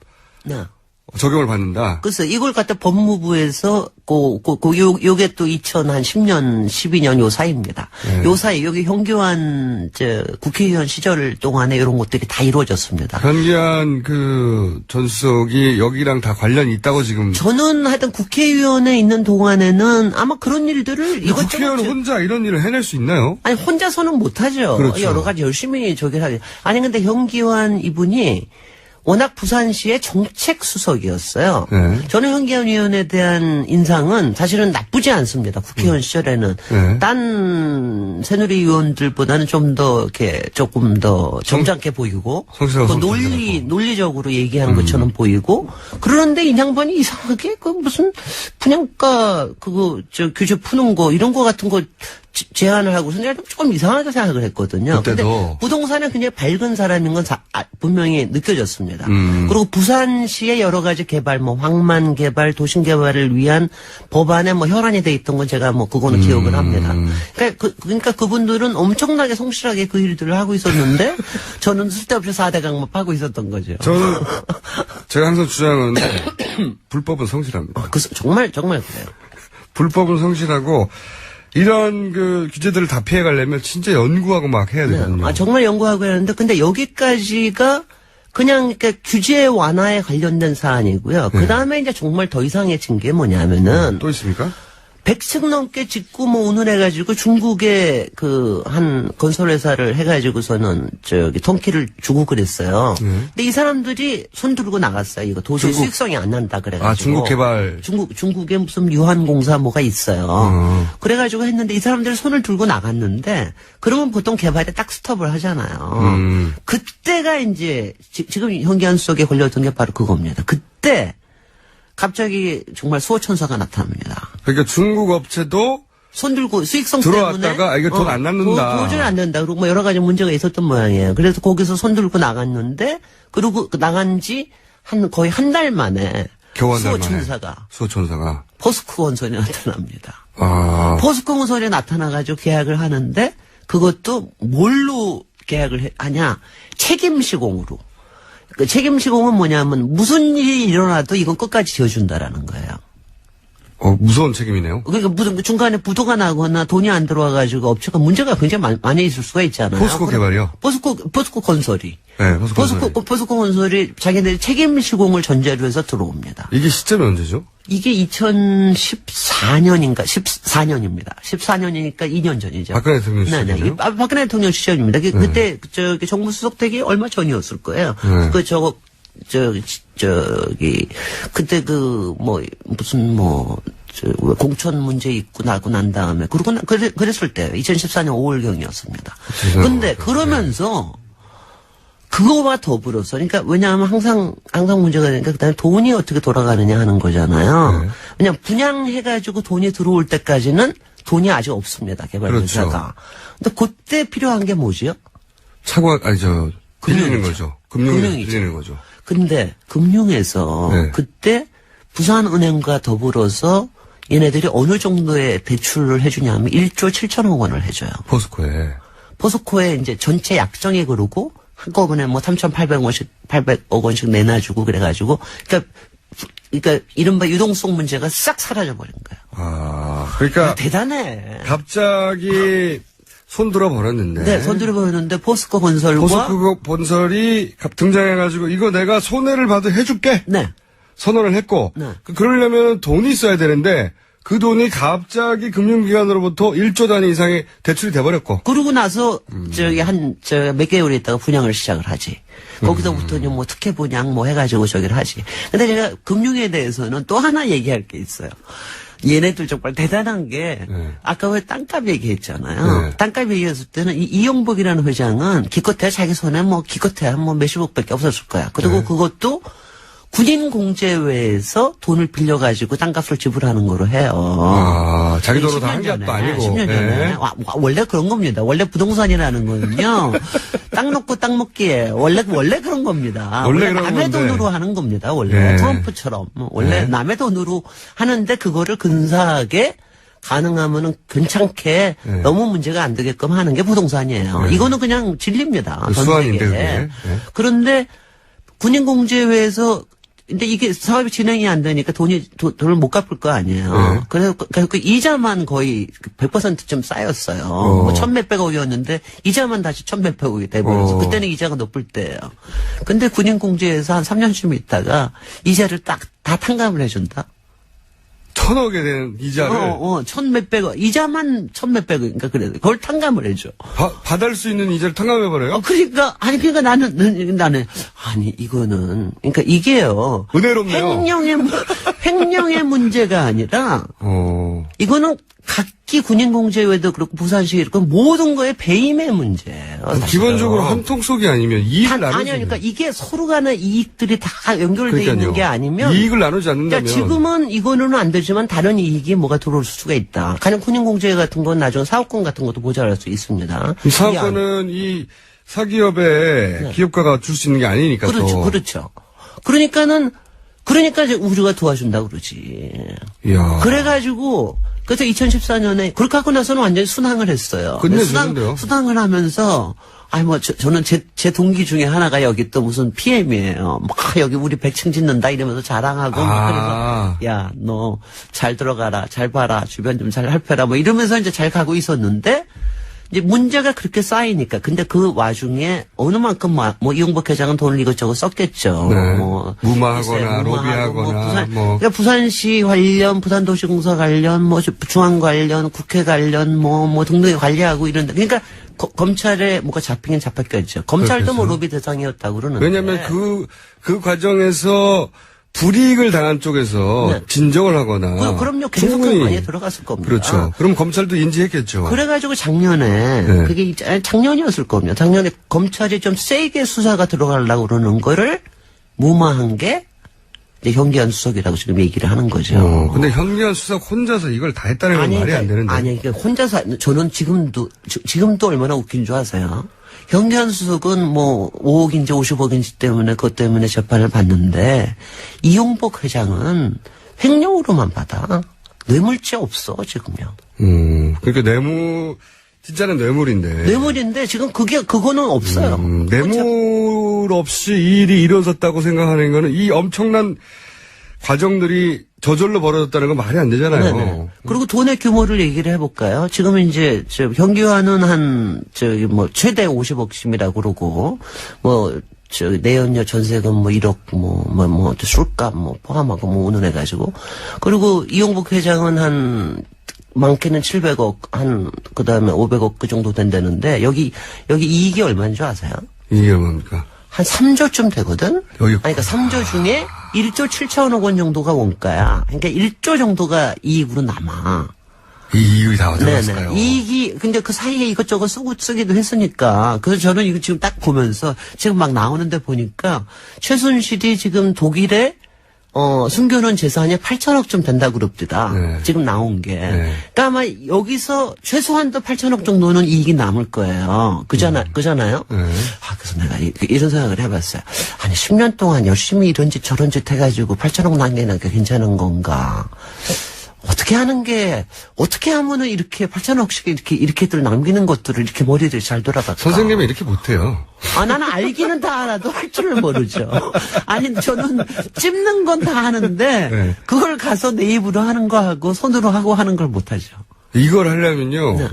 적용을 받는다. 그래서 이걸 갖다 법무부에서 요게 또 2010년, 12년 요 사이입니다. 요 사이 여기 현기환 국회의원 시절 동안에 이런 것들이 다 이루어졌습니다. 현기환 전 수석이 여기랑 다 관련이 있다고 지금. 저는 하여튼 국회의원에 있는 동안에는 아마 그런 일들을 국회의원 혼자 이런 일을 해낼 수 있나요? 아니 혼자서는 못하죠. 그렇죠. 여러 가지 열심히 저기를 하죠. 아니 근데 현기환 이분이 워낙 부산시의 정책수석이었어요. 저는 현기환 의원에 대한 인상은 사실은 나쁘지 않습니다. 국회의원 시절에는. 딴 새누리의원들보다는 좀 더 조금 더 점잖게 보이고. 논리적으로 얘기하는 것처럼 보이고. 그런데 이 양반이 이상하게 무슨 분양가 규제 푸는 거 이런 거 같은 거 제안을 하고서 내가 조금 이상하게 생각을 했거든요. 그때도. 근데 부동산은 굉장히 밝은 사람인 건 분명히 느껴졌습니다. 그리고 부산시의 여러 가지 개발, 황만 개발, 도심 개발을 위한 법안에 혈안이 돼 있던 건 제가 그거는 기억을 합니다. 그러니까 그분들은 엄청나게 성실하게 그 일들을 하고 있었는데 저는 쓸데없이 4대강만 파고 있었던 거죠. 저는 제가 항상 주장은 불법은 성실합니다. 정말 그래요. 불법은 성실하고 이런 규제들을 다 피해가려면 진짜 연구하고 막 해야 되거든요. 정말 연구하고 해야 하는데, 근데 여기까지가 그냥 규제 완화에 관련된 사안이고요. 그 다음에 이제 정말 더 이상해진 게 뭐냐면은. 또 있습니까? 100층 넘게 짓고 운운해가지고 중국에 한 건설회사를 해가지고서는 통키를 주고 그랬어요. 근데 이 사람들이 손 들고 나갔어요. 이거 도저히 수익성이 안 난다 그래가지고. 중국 개발. 중국에 무슨 유한공사 뭐가 있어요. 그래가지고 했는데 이 사람들이 손을 들고 나갔는데 그러면 보통 개발에 딱 스톱을 하잖아요. 그때가 이제 지금 현기환 수석에 걸렸던 게 바로 그겁니다. 그때 갑자기 정말 수호천사가 나타납니다. 그러니까 중국 업체도 손 들고 수익성 들어왔다가 때문에 이거 돈 안 남는다. 도저히 안 된다. 그리고 뭐 여러 가지 문제가 있었던 모양이에요. 그래서 거기서 손 들고 나갔는데 그리고 나간 지 거의 한 달 만에 겨우 한 달 만에. 수호천사가 수호천사가. 포스코 건설이 나타납니다. 아. 포스코 건설이 나타나가지고 계약을 하는데 그것도 뭘로 계약을 하냐? 책임 시공으로. 그 책임 시공은 뭐냐면 무슨 일이 일어나도 이건 끝까지 지어준다라는 거예요. 무서운 책임이네요. 그러니까 무슨 중간에 부도가 나거나 돈이 안 들어와가지고 업체가 문제가 굉장히 많이 있을 수가 있잖아요. 포스코 개발이요? 포스코 건설이. 네, 포스코 건설이 자기네들 책임 시공을 전제로 해서 들어옵니다. 이게 시점이 언제죠? 이게 2014년인가 14년입니다. 14년이니까 2년 전이죠. 박근혜 대통령 네네. 시절이네요? 박근혜 대통령 시절입니다. 그때 저기 정부 수석 되기 얼마 전이었을 거예요. 그때 공천 문제 있고 나고 난 다음에 그랬을 때 2014년 5월경이었습니다. 근데 그러면서 그거와 더불어서 그러니까 왜냐하면 항상 문제가 되니까 그다음에 돈이 어떻게 돌아가느냐 하는 거잖아요. 네. 그냥 분양해가지고 돈이 들어올 때까지는 돈이 아직 없습니다. 개발회사가. 근데 그때 필요한 게 뭐지요? 빌리는 거죠. 금융이죠. 빌리는 거죠. 근데 금융에서 네. 그때 부산은행과 더불어서 얘네들이 어느 정도의 대출을 해주냐면 1조 7천억 원을 해줘요. 포스코에 이제 전체 약정에 그러고 한꺼번에 뭐 3,800억 원씩 내놔주고 그래가지고 그러니까 이른바 유동성 문제가 싹 사라져버린 거예요. 그러니까 대단해. 갑자기 손 들어버렸는데. 네, 손 들어버렸는데 포스코 건설이 등장해가지고 이거 내가 손해를 봐도 해줄게. 네. 선언을 했고. 네. 그러려면 돈이 있어야 되는데 그 돈이 갑자기 금융기관으로부터 1조 단위 이상의 대출이 돼버렸고. 그러고 나서 몇 개월 있다가 분양을 시작을 하지. 거기서부터는 뭐 특혜 분양 뭐 해가지고 저기를 하지. 근데 제가 금융에 대해서는 또 하나 얘기할 게 있어요. 얘네들 정말 대단한 게 아까 왜 땅값 얘기했잖아요. 네. 땅값 얘기했을 때는 이용복이라는 회장은 기껏해야 자기 손에 기껏해야 몇십억밖에 없었을 거야. 그리고 그것도 군인 공제회에서 돈을 빌려가지고 땅값을 지불하는 거로 해요. 자기 돈으로 다 한 게 아니고. 10년 전에. 원래 그런 겁니다. 원래 부동산이라는 거는요. 땅 놓고 땅 먹기에 원래 그런 겁니다. 원래 남의 돈으로 하는 겁니다. 원래 트럼프처럼. 원래 남의 돈으로 하는데 그거를 근사하게 가능하면은 괜찮게 너무 문제가 안 되게끔 하는 게 부동산이에요. 이거는 그냥 진리입니다. 전 세계에. 그런데 군인공제회에서 근데 이게 사업이 진행이 안 되니까 돈을 못 갚을 거 아니에요. 그래서 그 이자만 거의 100%좀 쌓였어요. 뭐 천몇백억이었는데 이자만 다시 천몇백억이 돼버려서 그때는 이자가 높을 때예요. 근데 군인공제에서 한 3년쯤 있다가 이자를 다 탕감을 해준다. 1,000억에 대한 이자를. 천몇백억. 이자만 천몇백억. 그러니까 그래. 그걸 탕감을 해줘. 받을 수 있는 이자를 탕감해버려요? 그러니까 나는, 이거는, 그러니까 이게요. 은혜롭네요. 횡령의 문제가 아니라, 이거는 각기 군인공제회도 그렇고 부산시 그렇고 모든 거에 배임의 문제예요. 기본적으로 한 통 속이 아니면 이익을 나누지. 아니요, 그러니까 이게 서로 간의 이익들이 다 연결되어 있는 게 아니면 이익을 나누지 않는다면. 그러니까 지금은 이거는 안 되지만 다른 이익이 뭐가 들어올 수가 있다. 가령 군인공제회 같은 건 나중에 사업권 같은 것도 모자랄 수 있습니다. 이 사업권은 이 사기업의 기업가가 줄 수 있는 게 아니니까. 그렇죠. 그러니까 이제 우리가 도와준다 그러지. 이야. 그래가지고 그래서 2014년에 그렇게 하고 나서는 완전히 순항을 했어요. 순항을 하면서 저는 제 동기 중에 하나가 여기 또 무슨 PM이에요. 막 여기 우리 100층 짓는다 이러면서 자랑하고 그래서 야, 너 잘 들어가라, 잘 봐라, 주변 좀 잘 살펴라 뭐 이러면서 이제 잘 가고 있었는데 이제 문제가 그렇게 쌓이니까 근데 그 와중에 어느 만큼 뭐 이용복 회장은 돈을 이것저것 썼겠죠. 뭐 무마하거나 로비하거나 그러니까 부산시 관련, 부산도시공사 관련, 뭐 중앙 관련, 국회 관련 뭐 등등에 관리하고 이런다. 그러니까 검찰에 뭐가 잡히긴 잡혔겠죠. 검찰도 뭐 로비 대상이었다고 그러는데. 왜냐하면 그 과정에서 불이익을 당한 쪽에서 진정을 하거나. 그럼요. 계속 많이 들어갔을 겁니다. 그렇죠. 그럼 검찰도 인지했겠죠. 그래가지고 작년에 그게 작년이었을 겁니다. 작년에 검찰이 좀 세게 수사가 들어가려고 그러는 거를 무마한 게 이제 현기현 수석이라고 지금 얘기를 하는 거죠. 근데 현기현 수석 혼자서 이걸 다 했다는 건 말이 안 되는데. 아니, 그러니까 혼자서, 저는 지금도 얼마나 웃긴 줄 아세요? 현기현 수석은 뭐, 5억인지 50억인지 때문에, 그것 때문에 재판을 받는데, 이용복 회장은 횡령으로만 받아. 뇌물죄 없어, 지금요. 그러니까 진짜는 뇌물인데. 뇌물인데, 지금 그거는 없어요. 뇌물 없이 이 일이 이루어졌다고 생각하는 거는 이 엄청난 과정들이 저절로 벌어졌다는 건 말이 안 되잖아요. 네네. 그리고 돈의 규모를 얘기를 해볼까요? 지금 이제, 현기화는 최대 50억씩이라고 그러고, 내연녀 전세금 1억, 술값 포함하고 운운해가지고. 그리고 이용복 회장은 많게는 700억, 그 다음에 500억 그 정도 된다는데, 여기 이익이 얼마인 줄 아세요? 이게 뭡니까? 한 3조쯤 되거든? 그러니까 3조 중에 1조 7천억 원 정도가 원가야. 그러니까 1조 정도가 이익으로 남아. 이 이익이 다 어디 갔을까요? 이익이, 근데 그 사이에 이것저것 쓰기도 했으니까. 그래서 저는 이거 지금 딱 보면서, 지금 막 나오는데 보니까, 최순실이 지금 독일에, 숨겨놓은 재산이 8천억쯤 된다 그럽니다. 네. 지금 나온 게. 네. 그러니까 아마 여기서 최소한도 8천억 정도는 이익이 남을 거예요. 그잖아요? 네. 그래서 내가 이런 생각을 해봤어요. 아니, 10년 동안 열심히 이런 짓 저런 짓 해가지고 8천억 남기는 게 괜찮은 건가? 어떻게 하면은 이렇게 8천억씩 이렇게들 남기는 것들을 이렇게 머리를 잘 돌아갈까? 선생님이 이렇게 못해요. 나는 알기는 다 알아도 할 줄을 모르죠. 아니, 저는 찝는 건 다 하는데, 네. 그걸 가서 내 입으로 하는 거 하고, 손으로 하고 하는 걸 못하죠. 이걸 하려면요. 네.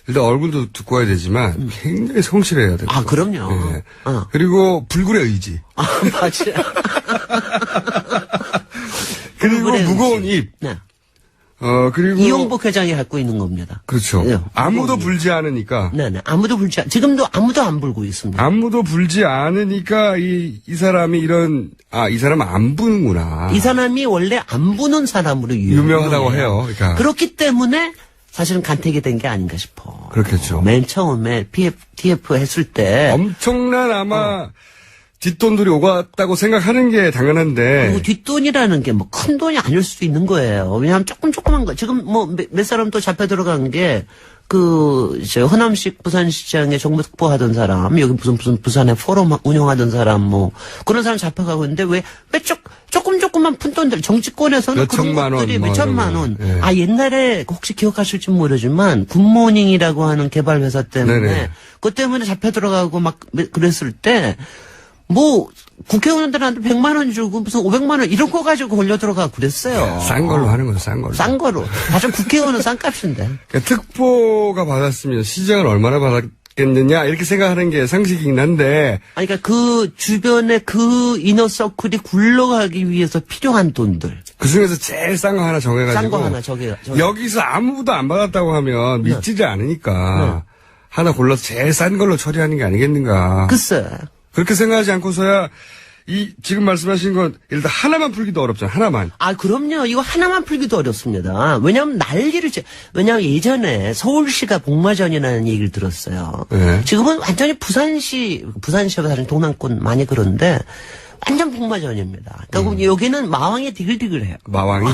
일단 얼굴도 두꺼워야 되지만 굉장히 성실해야 돼요. 그럼요. 네. 그리고 불굴의 의지. 맞아. 그리고 불굴의 무거운 의지. 입. 네. 그리고 이용복 회장이 갖고 있는 겁니다. 그렇죠. 네. 아무도 불지 않으니까. 네네. 지금도 아무도 안 불고 있습니다. 아무도 불지 않으니까 이 사람이 이 사람은 안 부는구나. 이 사람이 원래 안 부는 사람으로 유명하다고 해요. 그러니까. 그렇기 때문에 사실은 간택이 된 게 아닌가 싶어. 그렇겠죠. 맨 처음에 TF 했을 때. 엄청난 아마 뒷돈들이 오갔다고 생각하는 게 당연한데. 그리고 뒷돈이라는 게 뭐 큰 돈이 아닐 수도 있는 거예요. 왜냐하면 조그만 거. 지금 몇 사람 또 잡혀 들어간 게 허남식 부산시장에 정부 특보하던 사람, 여기 무슨 부산에 포럼 운영하던 사람, 그런 사람 잡혀가고 있는데 왜 조금만 푼 돈들, 정치권에서는 몇 천만 원, 몇 천만 원. 예. 옛날에 혹시 기억하실지 모르지만, 굿모닝이라고 하는 개발 회사 때문에, 네네. 그것 때문에 잡혀 들어가고 막 그랬을 때, 국회의원들한테 100만 원 주고 무슨 500만 원 이런 거 가지고 걸려 들어가 그랬어요. 싼 걸로 하는 거죠, 싼 걸로. 싼 거로. 사실 국회의원은 싼 값인데. 그러니까 특보가 받았으면 시장을 얼마나 받았겠느냐 이렇게 생각하는 게 상식이긴 한데. 그러니까 그 주변에 그 이너서클이 굴러가기 위해서 필요한 돈들. 그 중에서 제일 싼 거 하나 정해가지고. 싼 거 하나 여기서 아무도 안 받았다고 하면 믿지지 않으니까. 하나 골라서 제일 싼 걸로 처리하는 게 아니겠는가. 글쎄. 그렇게 생각하지 않고서야 지금 말씀하신 건 일단 하나만 풀기도 어렵잖아요. 하나만. 그럼요. 이거 하나만 풀기도 어렵습니다. 왜냐면 왜냐면 예전에 서울시가 복마전이라는 얘기를 들었어요. 네. 지금은 완전히 부산시가 사실 동남권 많이 그런데 완전 복마전입니다. 그러니까 여기는 마왕이 디글디글해요. 마왕이?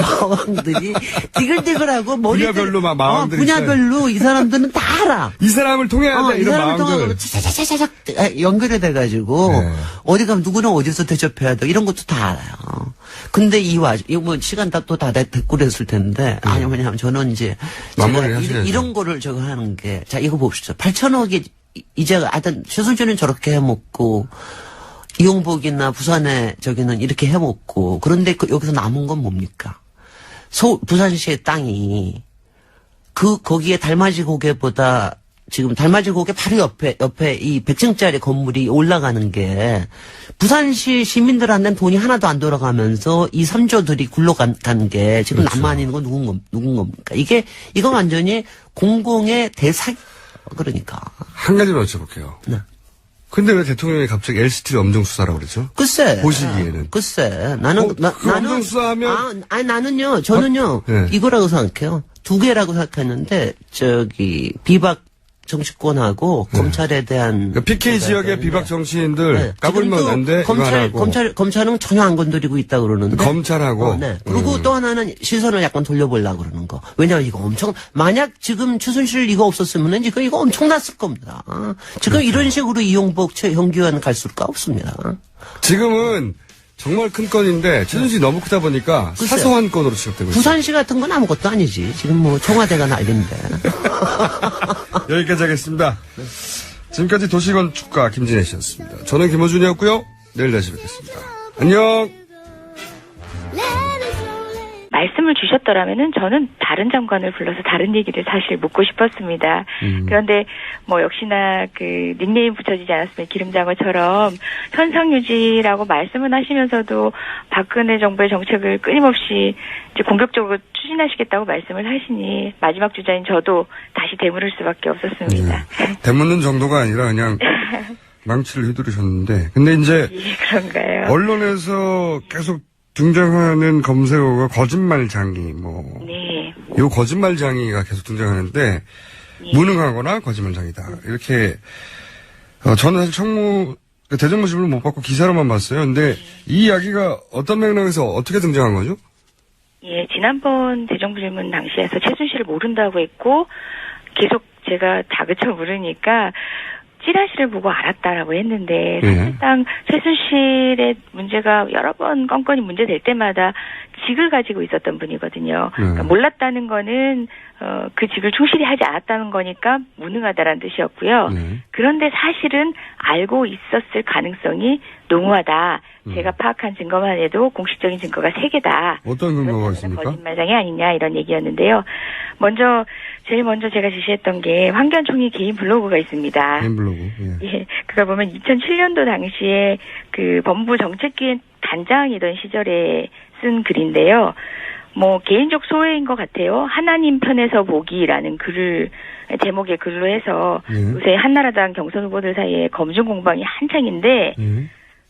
마왕들이 디글디글하고 분야별로 막 마왕들이 분야별로 이 사람들은 다 알아. 이 사람을 통해야 돼, 이 이런 사람을 마왕들. 통하고 차차차차차 연결이 돼가지고 네. 어디 가면 누구는 어디서 대접해야 돼 이런 것도 다 알아요. 근데 이거 시간 다 됐고 그랬을 텐데 왜냐면 저는 이제 마무리를 제가 하셔야죠. 이런 거를 저거 하는 게 자 이거 봅시다. 8천억이 이제 하여튼 최순실은 저렇게 해먹고 이용복이나 부산에 저기는 이렇게 해먹고 그런데 여기서 남은 건 뭡니까? 부산시의 땅이 거기에 달맞이 고개보다 지금 달맞이 고개 바로 옆에 이 100층짜리 건물이 올라가는 게 부산시 시민들한테는 돈이 하나도 안 돌아가면서 이 3조들이 굴러간 게 지금 그렇죠. 남아 있는 건 누군 겁니까? 이거 완전히 공공의 대사기 그러니까. 한 가지만 여쭤볼게요. 네. 근데 왜 대통령이 갑자기 LCT를 엄정수사라고 그러죠? 글쎄. 보시기에는. 글쎄. 나는 엄정수사하면. 저는요, 네. 이거라고 생각해요. 두 개라고 생각했는데, 비박 정치권하고 검찰에 대한 그러니까 PK 지역의 비박 정치인들 네. 까불면 지금도 안 돼. 이거 하나고. 검찰은 전혀 안 건드리고 있다 그러는데. 검찰하고. 네. 그리고 또 하나는 시선을 약간 돌려보려고 그러는 거. 왜냐면 이거 만약 지금 최순실 이거 없었으면은 이거 엄청났을 겁니다. 지금 그렇죠. 이런 식으로 이용복, 최형규와는 갈 수가 없습니다. 지금은 정말 큰 건인데 최순실이 너무 크다 보니까 글쎄요. 사소한 건으로 취급되고 있어요. 부산시 같은 건 아무것도 아니지. 지금 뭐 청와대가 난리인데. 여기까지 하겠습니다. 지금까지 도시건축가 김진애 씨였습니다. 저는 김호준이었고요. 내일 다시 뵙겠습니다. 안녕. 말씀을 주셨더라면은 저는 다른 장관을 불러서 다른 얘기를 사실 묻고 싶었습니다. 그런데 뭐 역시나 그 닉네임 붙여지지 않았으면 기름장어처럼 현상 유지라고 말씀은 하시면서도 박근혜 정부의 정책을 끊임없이 이제 공격적으로 추진하시겠다고 말씀을 하시니 마지막 주자인 저도 다시 되물을 수밖에 없었습니다. 대묻는 정도가 아니라 그냥 망치를 휘두르셨는데 근데 이제 예, 그런가요? 언론에서 계속 등장하는 검색어가 거짓말장이 네. 요 거짓말장이가 계속 등장하는데 무능하거나 거짓말장이다 이렇게 저는 사실 대정부질문을 못 받고 기사로만 봤어요. 근데 이 이야기가 어떤 맥락에서 어떻게 등장한 거죠? 예, 지난번 대정부질문 당시에서 최순실을 모른다고 했고 계속 제가 다그쳐 물으니까 찌라시를 보고 알았다라고 했는데 사실상 최순실의 문제가 여러 번 건건이 문제될 때마다 직을 가지고 있었던 분이거든요. 그러니까 몰랐다는 거는 그 직을 충실히 하지 않았다는 거니까 무능하다라는 뜻이었고요. 그런데 사실은 알고 있었을 가능성이 농후하다. 제가 파악한 증거만 해도 공식적인 증거가 3개다. 어떤 근거가 있습니까? 거짓말장이 아니냐 이런 얘기였는데요. 제일 먼저 제가 지시했던 게 황교안 총리 개인 블로그가 있습니다. 개인 블로그. 예, 그거 보면 2007년도 당시에 그 법무부 정책기획 단장이던 시절에 쓴 글인데요. 뭐 개인적 소회인 것 같아요. 하나님 편에서 보기라는 제목의 글로 해서 요새 한나라당 경선 후보들 사이에 검증 공방이 한창인데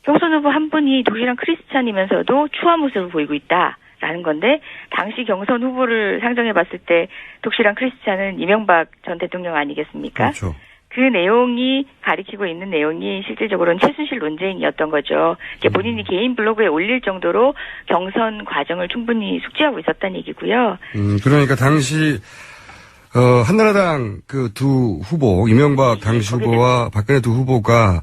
경선 후보 한 분이 독실한 크리스찬이면서도 추한 모습을 보이고 있다라는 건데 당시 경선 후보를 상정해 봤을 때 독실한 크리스찬은 이명박 전 대통령 아니겠습니까? 그렇죠. 그 내용이 가리키고 있는 내용이 실질적으로는 최순실 논쟁이었던 거죠. 본인이 개인 블로그에 올릴 정도로 경선 과정을 충분히 숙지하고 있었다는 얘기고요. 그러니까 당시 한나라당 그 두 후보 이명박 당시 후보와 박근혜 두 후보가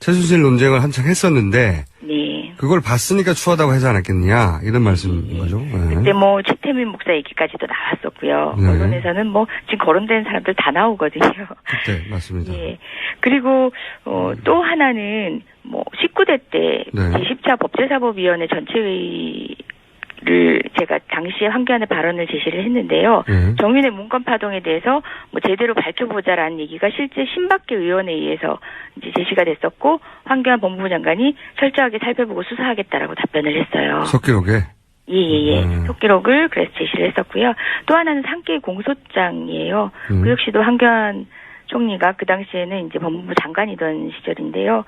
최순실 논쟁을 한창 했었는데 네. 그걸 봤으니까 추하다고 하지 않았겠느냐 이런 말씀인 거죠. 네. 그때 최태민 목사 얘기까지도 나왔었고요. 네. 언론에서는 지금 거론된 사람들 다 나오거든요. 그때 맞습니다. 예. 그리고 또 하나는 19대 때 네. 제10차 법제사법위원회 전체회의를 제가 당시에 황교안의 발언을 제시를 했는데요. 정윤의 문건 파동에 대해서 제대로 밝혀보자라는 얘기가 실제 신박계 의원에 의해서 이제 제시가 됐었고 황교안 법무부 장관이 철저하게 살펴보고 수사하겠다라고 답변을 했어요. 속기록에. 예. 속기록을 그래서 제시를 했었고요. 또 하나는 상계 공소장이에요. 그 역시도 황교안 총리가 그 당시에는 이제 법무부 장관이던 시절인데요.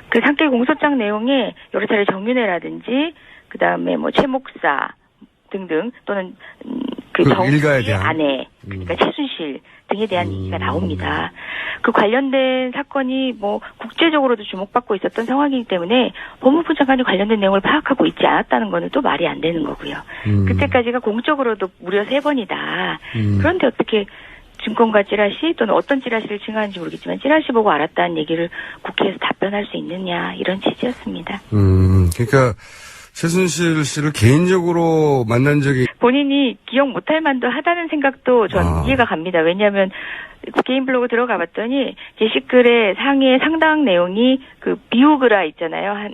그 상계 공소장 내용에 여러 차례 정윤회라든지 그 다음에 최 목사 등등 또는 그 일가에 정의 대한 아내 그러니까 최순실 등에 대한 얘기가 나옵니다. 그 관련된 사건이 국제적으로도 주목받고 있었던 상황이기 때문에 법무부 장관이 관련된 내용을 파악하고 있지 않았다는 거는 또 말이 안 되는 거고요. 그때까지가 공적으로도 무려 3번이다. 그런데 어떻게 증권가 찌라시 또는 어떤 찌라시를 칭하는지 모르겠지만 찌라시 보고 알았다는 얘기를 국회에서 답변할 수 있느냐 이런 취지였습니다. 그러니까 최순실 씨를 개인적으로 만난 적이 본인이 기억 못할 만도 하다는 생각도 전 이해가 갑니다. 왜냐하면 개인 블로그 들어가 봤더니 게시글의 상의 상당 내용이 그 비오그라 있잖아요.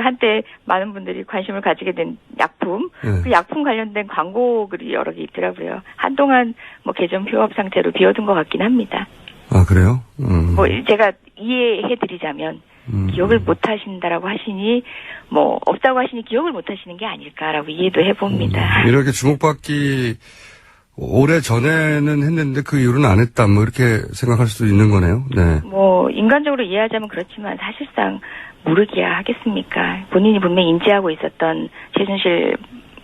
한때 많은 분들이 관심을 가지게 된 약품. 그 약품 관련된 광고 글이 여러 개 있더라고요. 한동안 계정 휴업 상태로 비워둔 것 같긴 합니다. 아, 그래요? 제가 이해해드리자면 기억을 못 하신다라고 하시니 없다고 하시니 기억을 못 하시는 게 아닐까라고 이해도 해봅니다. 이렇게 주목받기 오래 전에는 했는데 그 이후로는 안 했다 이렇게 생각할 수도 있는 거네요. 네. 인간적으로 이해하자면 그렇지만 사실상 모르기야 하겠습니까? 본인이 분명히 인지하고 있었던 최순실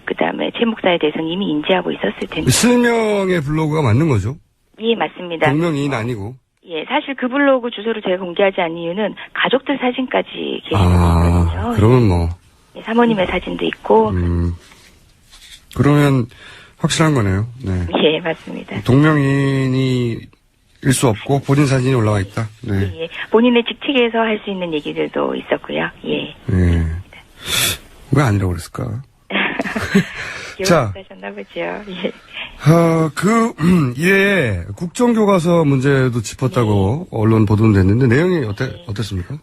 그다음에 최 목사에 대해서는 이미 인지하고 있었을 텐데. 실명의 블로그가 맞는 거죠? 예, 맞습니다. 동명이인 아니고. 예, 사실 그 블로그 주소를 제가 공개하지 않은 이유는 가족들 사진까지 게시되어 아, 있거든요. 그러면 뭐. 예, 사모님의 사진도 있고. 그러면 확실한 거네요. 네. 예, 맞습니다. 동명이인이 일 수 없고 본인 사진이 올라와 있다. 네. 예, 본인의 직책에서 할 수 있는 얘기들도 있었고요. 예. 네. 왜 아니라고 그랬을까? 자. 기억하셨나 보죠. 예. 이에 국정교과서 문제도 짚었다고 언론 보도는 됐는데 내용이 어땠습니까?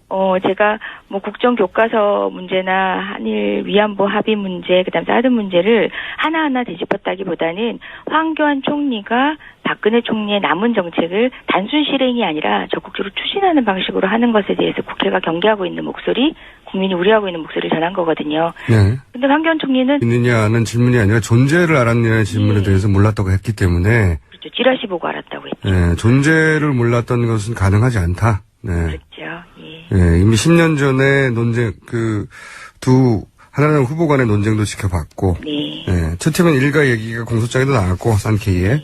제가 뭐 국정교과서 문제나 한일 위안부 합의 문제, 그다음 사드 문제를 하나하나 뒤집었다기보다는 황교안 총리가 박근혜 총리의 남은 정책을 단순 실행이 아니라 적극적으로 추진하는 방식으로 하는 것에 대해서 국회가 경계하고 있는 목소리, 국민이 우려하고 있는 목소리를 전한 거거든요. 네. 근데 황교안 총리는 있느냐는 질문이 아니라 존재를 알았느냐는 질문에 대해서 몰랐다고 했기 때문에 그렇죠. 찌라시 보고 알았다고 했죠. 네, 존재를 몰랐던 것은 가능하지 않다. 네. 그렇죠. 예. 네, 이미 10년 전에 논쟁 두 하나라당 후보 간의 논쟁도 지켜봤고 네. 네, 최태민 일가 얘기가 공소장에도 나왔고 산케이에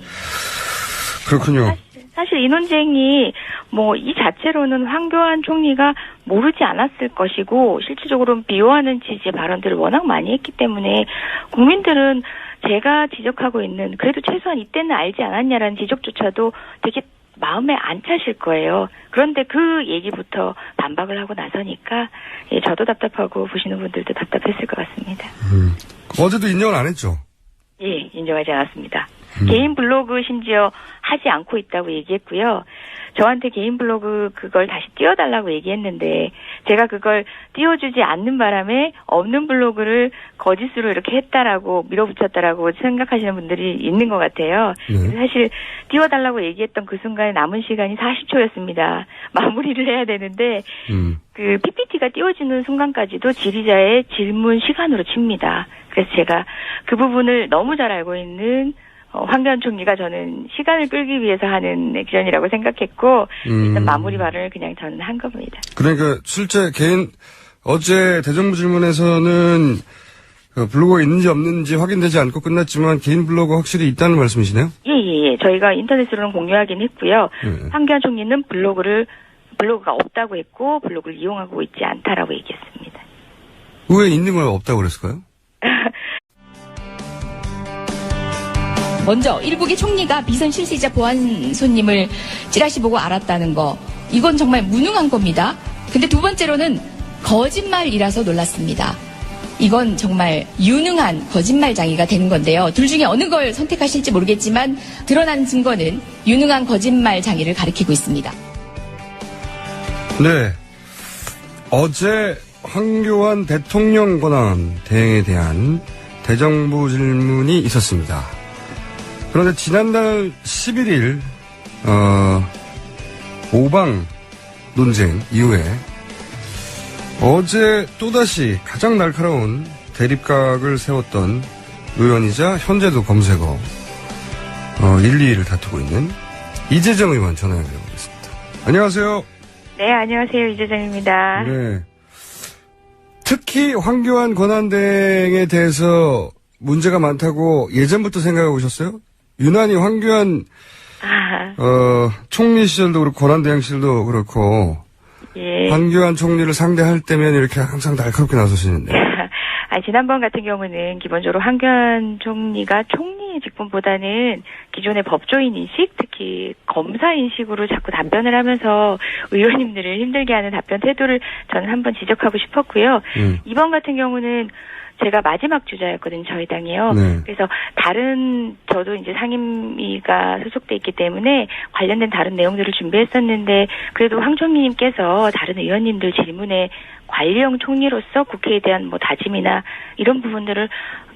그렇군요. 사실 이 논쟁이 뭐 이 자체로는 황교안 총리가 모르지 않았을 것이고 실질적으로는 비호하는 취지의 발언들을 워낙 많이 했기 때문에 국민들은 제가 지적하고 있는 그래도 최소한 이때는 알지 않았냐라는 지적조차도 되게 마음에 안 차실 거예요. 그런데 그 얘기부터 반박을 하고 나서니까 예, 저도 답답하고 보시는 분들도 답답했을 것 같습니다. 어제도 인정을 안 했죠? 예, 인정하지 않았습니다. 개인 블로그 심지어 하지 않고 있다고 얘기했고요. 저한테 개인 블로그 그걸 다시 띄워달라고 얘기했는데 제가 그걸 띄워주지 않는 바람에 없는 블로그를 거짓으로 이렇게 했다라고 밀어붙였다라고 생각하시는 분들이 있는 것 같아요. 그래서 사실 띄워달라고 얘기했던 그 순간에 남은 시간이 40초였습니다. 마무리를 해야 되는데 그 PPT가 띄워지는 순간까지도 질의자의 질문 시간으로 칩니다. 그래서 제가 그 부분을 너무 잘 알고 있는 황교안 총리가 저는 시간을 끌기 위해서 하는 액션이라고 생각했고 일단 마무리 발언을 그냥 저는 한 겁니다. 그러니까 실제 어제 대정부 질문에서는 블로그가 있는지 없는지 확인되지 않고 끝났지만 개인 블로그 확실히 있다는 말씀이시네요? 예. 저희가 인터넷으로는 공유하긴 했고요. 황교안 총리는 블로그가 없다고 했고 블로그를 이용하고 있지 않다라고 얘기했습니다. 왜 있는 걸 없다고 그랬을까요? 먼저 일국의 총리가 비선 실세이자 보안 손님을 찌라시 보고 알았다는 거, 이건 정말 무능한 겁니다. 근데 두 번째로는 거짓말이라서 놀랐습니다. 이건 정말 유능한 거짓말장이가 되는 건데요. 둘 중에 어느 걸 선택하실지 모르겠지만 드러난 증거는 유능한 거짓말장이를 가리키고 있습니다. 네. 어제 황교안 대통령 권한 대행에 대한 대정부 질문이 있었습니다. 그런데 지난달 11일 오방 논쟁 이후에 어제 또다시 가장 날카로운 대립각을 세웠던 의원이자 현재도 검색어 1, 2위를 다투고 있는 이재정 의원 전화 연결해보겠습니다. 안녕하세요. 네, 안녕하세요. 이재정입니다. 네. 특히 황교안 권한대행에 대해서 문제가 많다고 예전부터 생각해 오셨어요? 유난히 황교안 총리 시절도 그렇고 권한대행 시절도 그렇고 예. 황교안 총리를 상대할 때면 이렇게 항상 날카롭게 나서시는데. 지난번 같은 경우는 기본적으로 황교안 총리가 총리의 직분보다는 기존의 법조인 인식, 특히 검사 인식으로 자꾸 답변을 하면서 의원님들을 힘들게 하는 답변 태도를 저는 한번 지적하고 싶었고요. 이번 같은 경우는 제가 마지막 주자였거든요, 저희 당이요. 네. 그래서 저도 이제 상임위가 소속돼 있기 때문에 관련된 다른 내용들을 준비했었는데, 그래도 황 총리님께서 다른 의원님들 질문에 관리형 총리로서 국회에 대한 뭐 다짐이나 이런 부분들을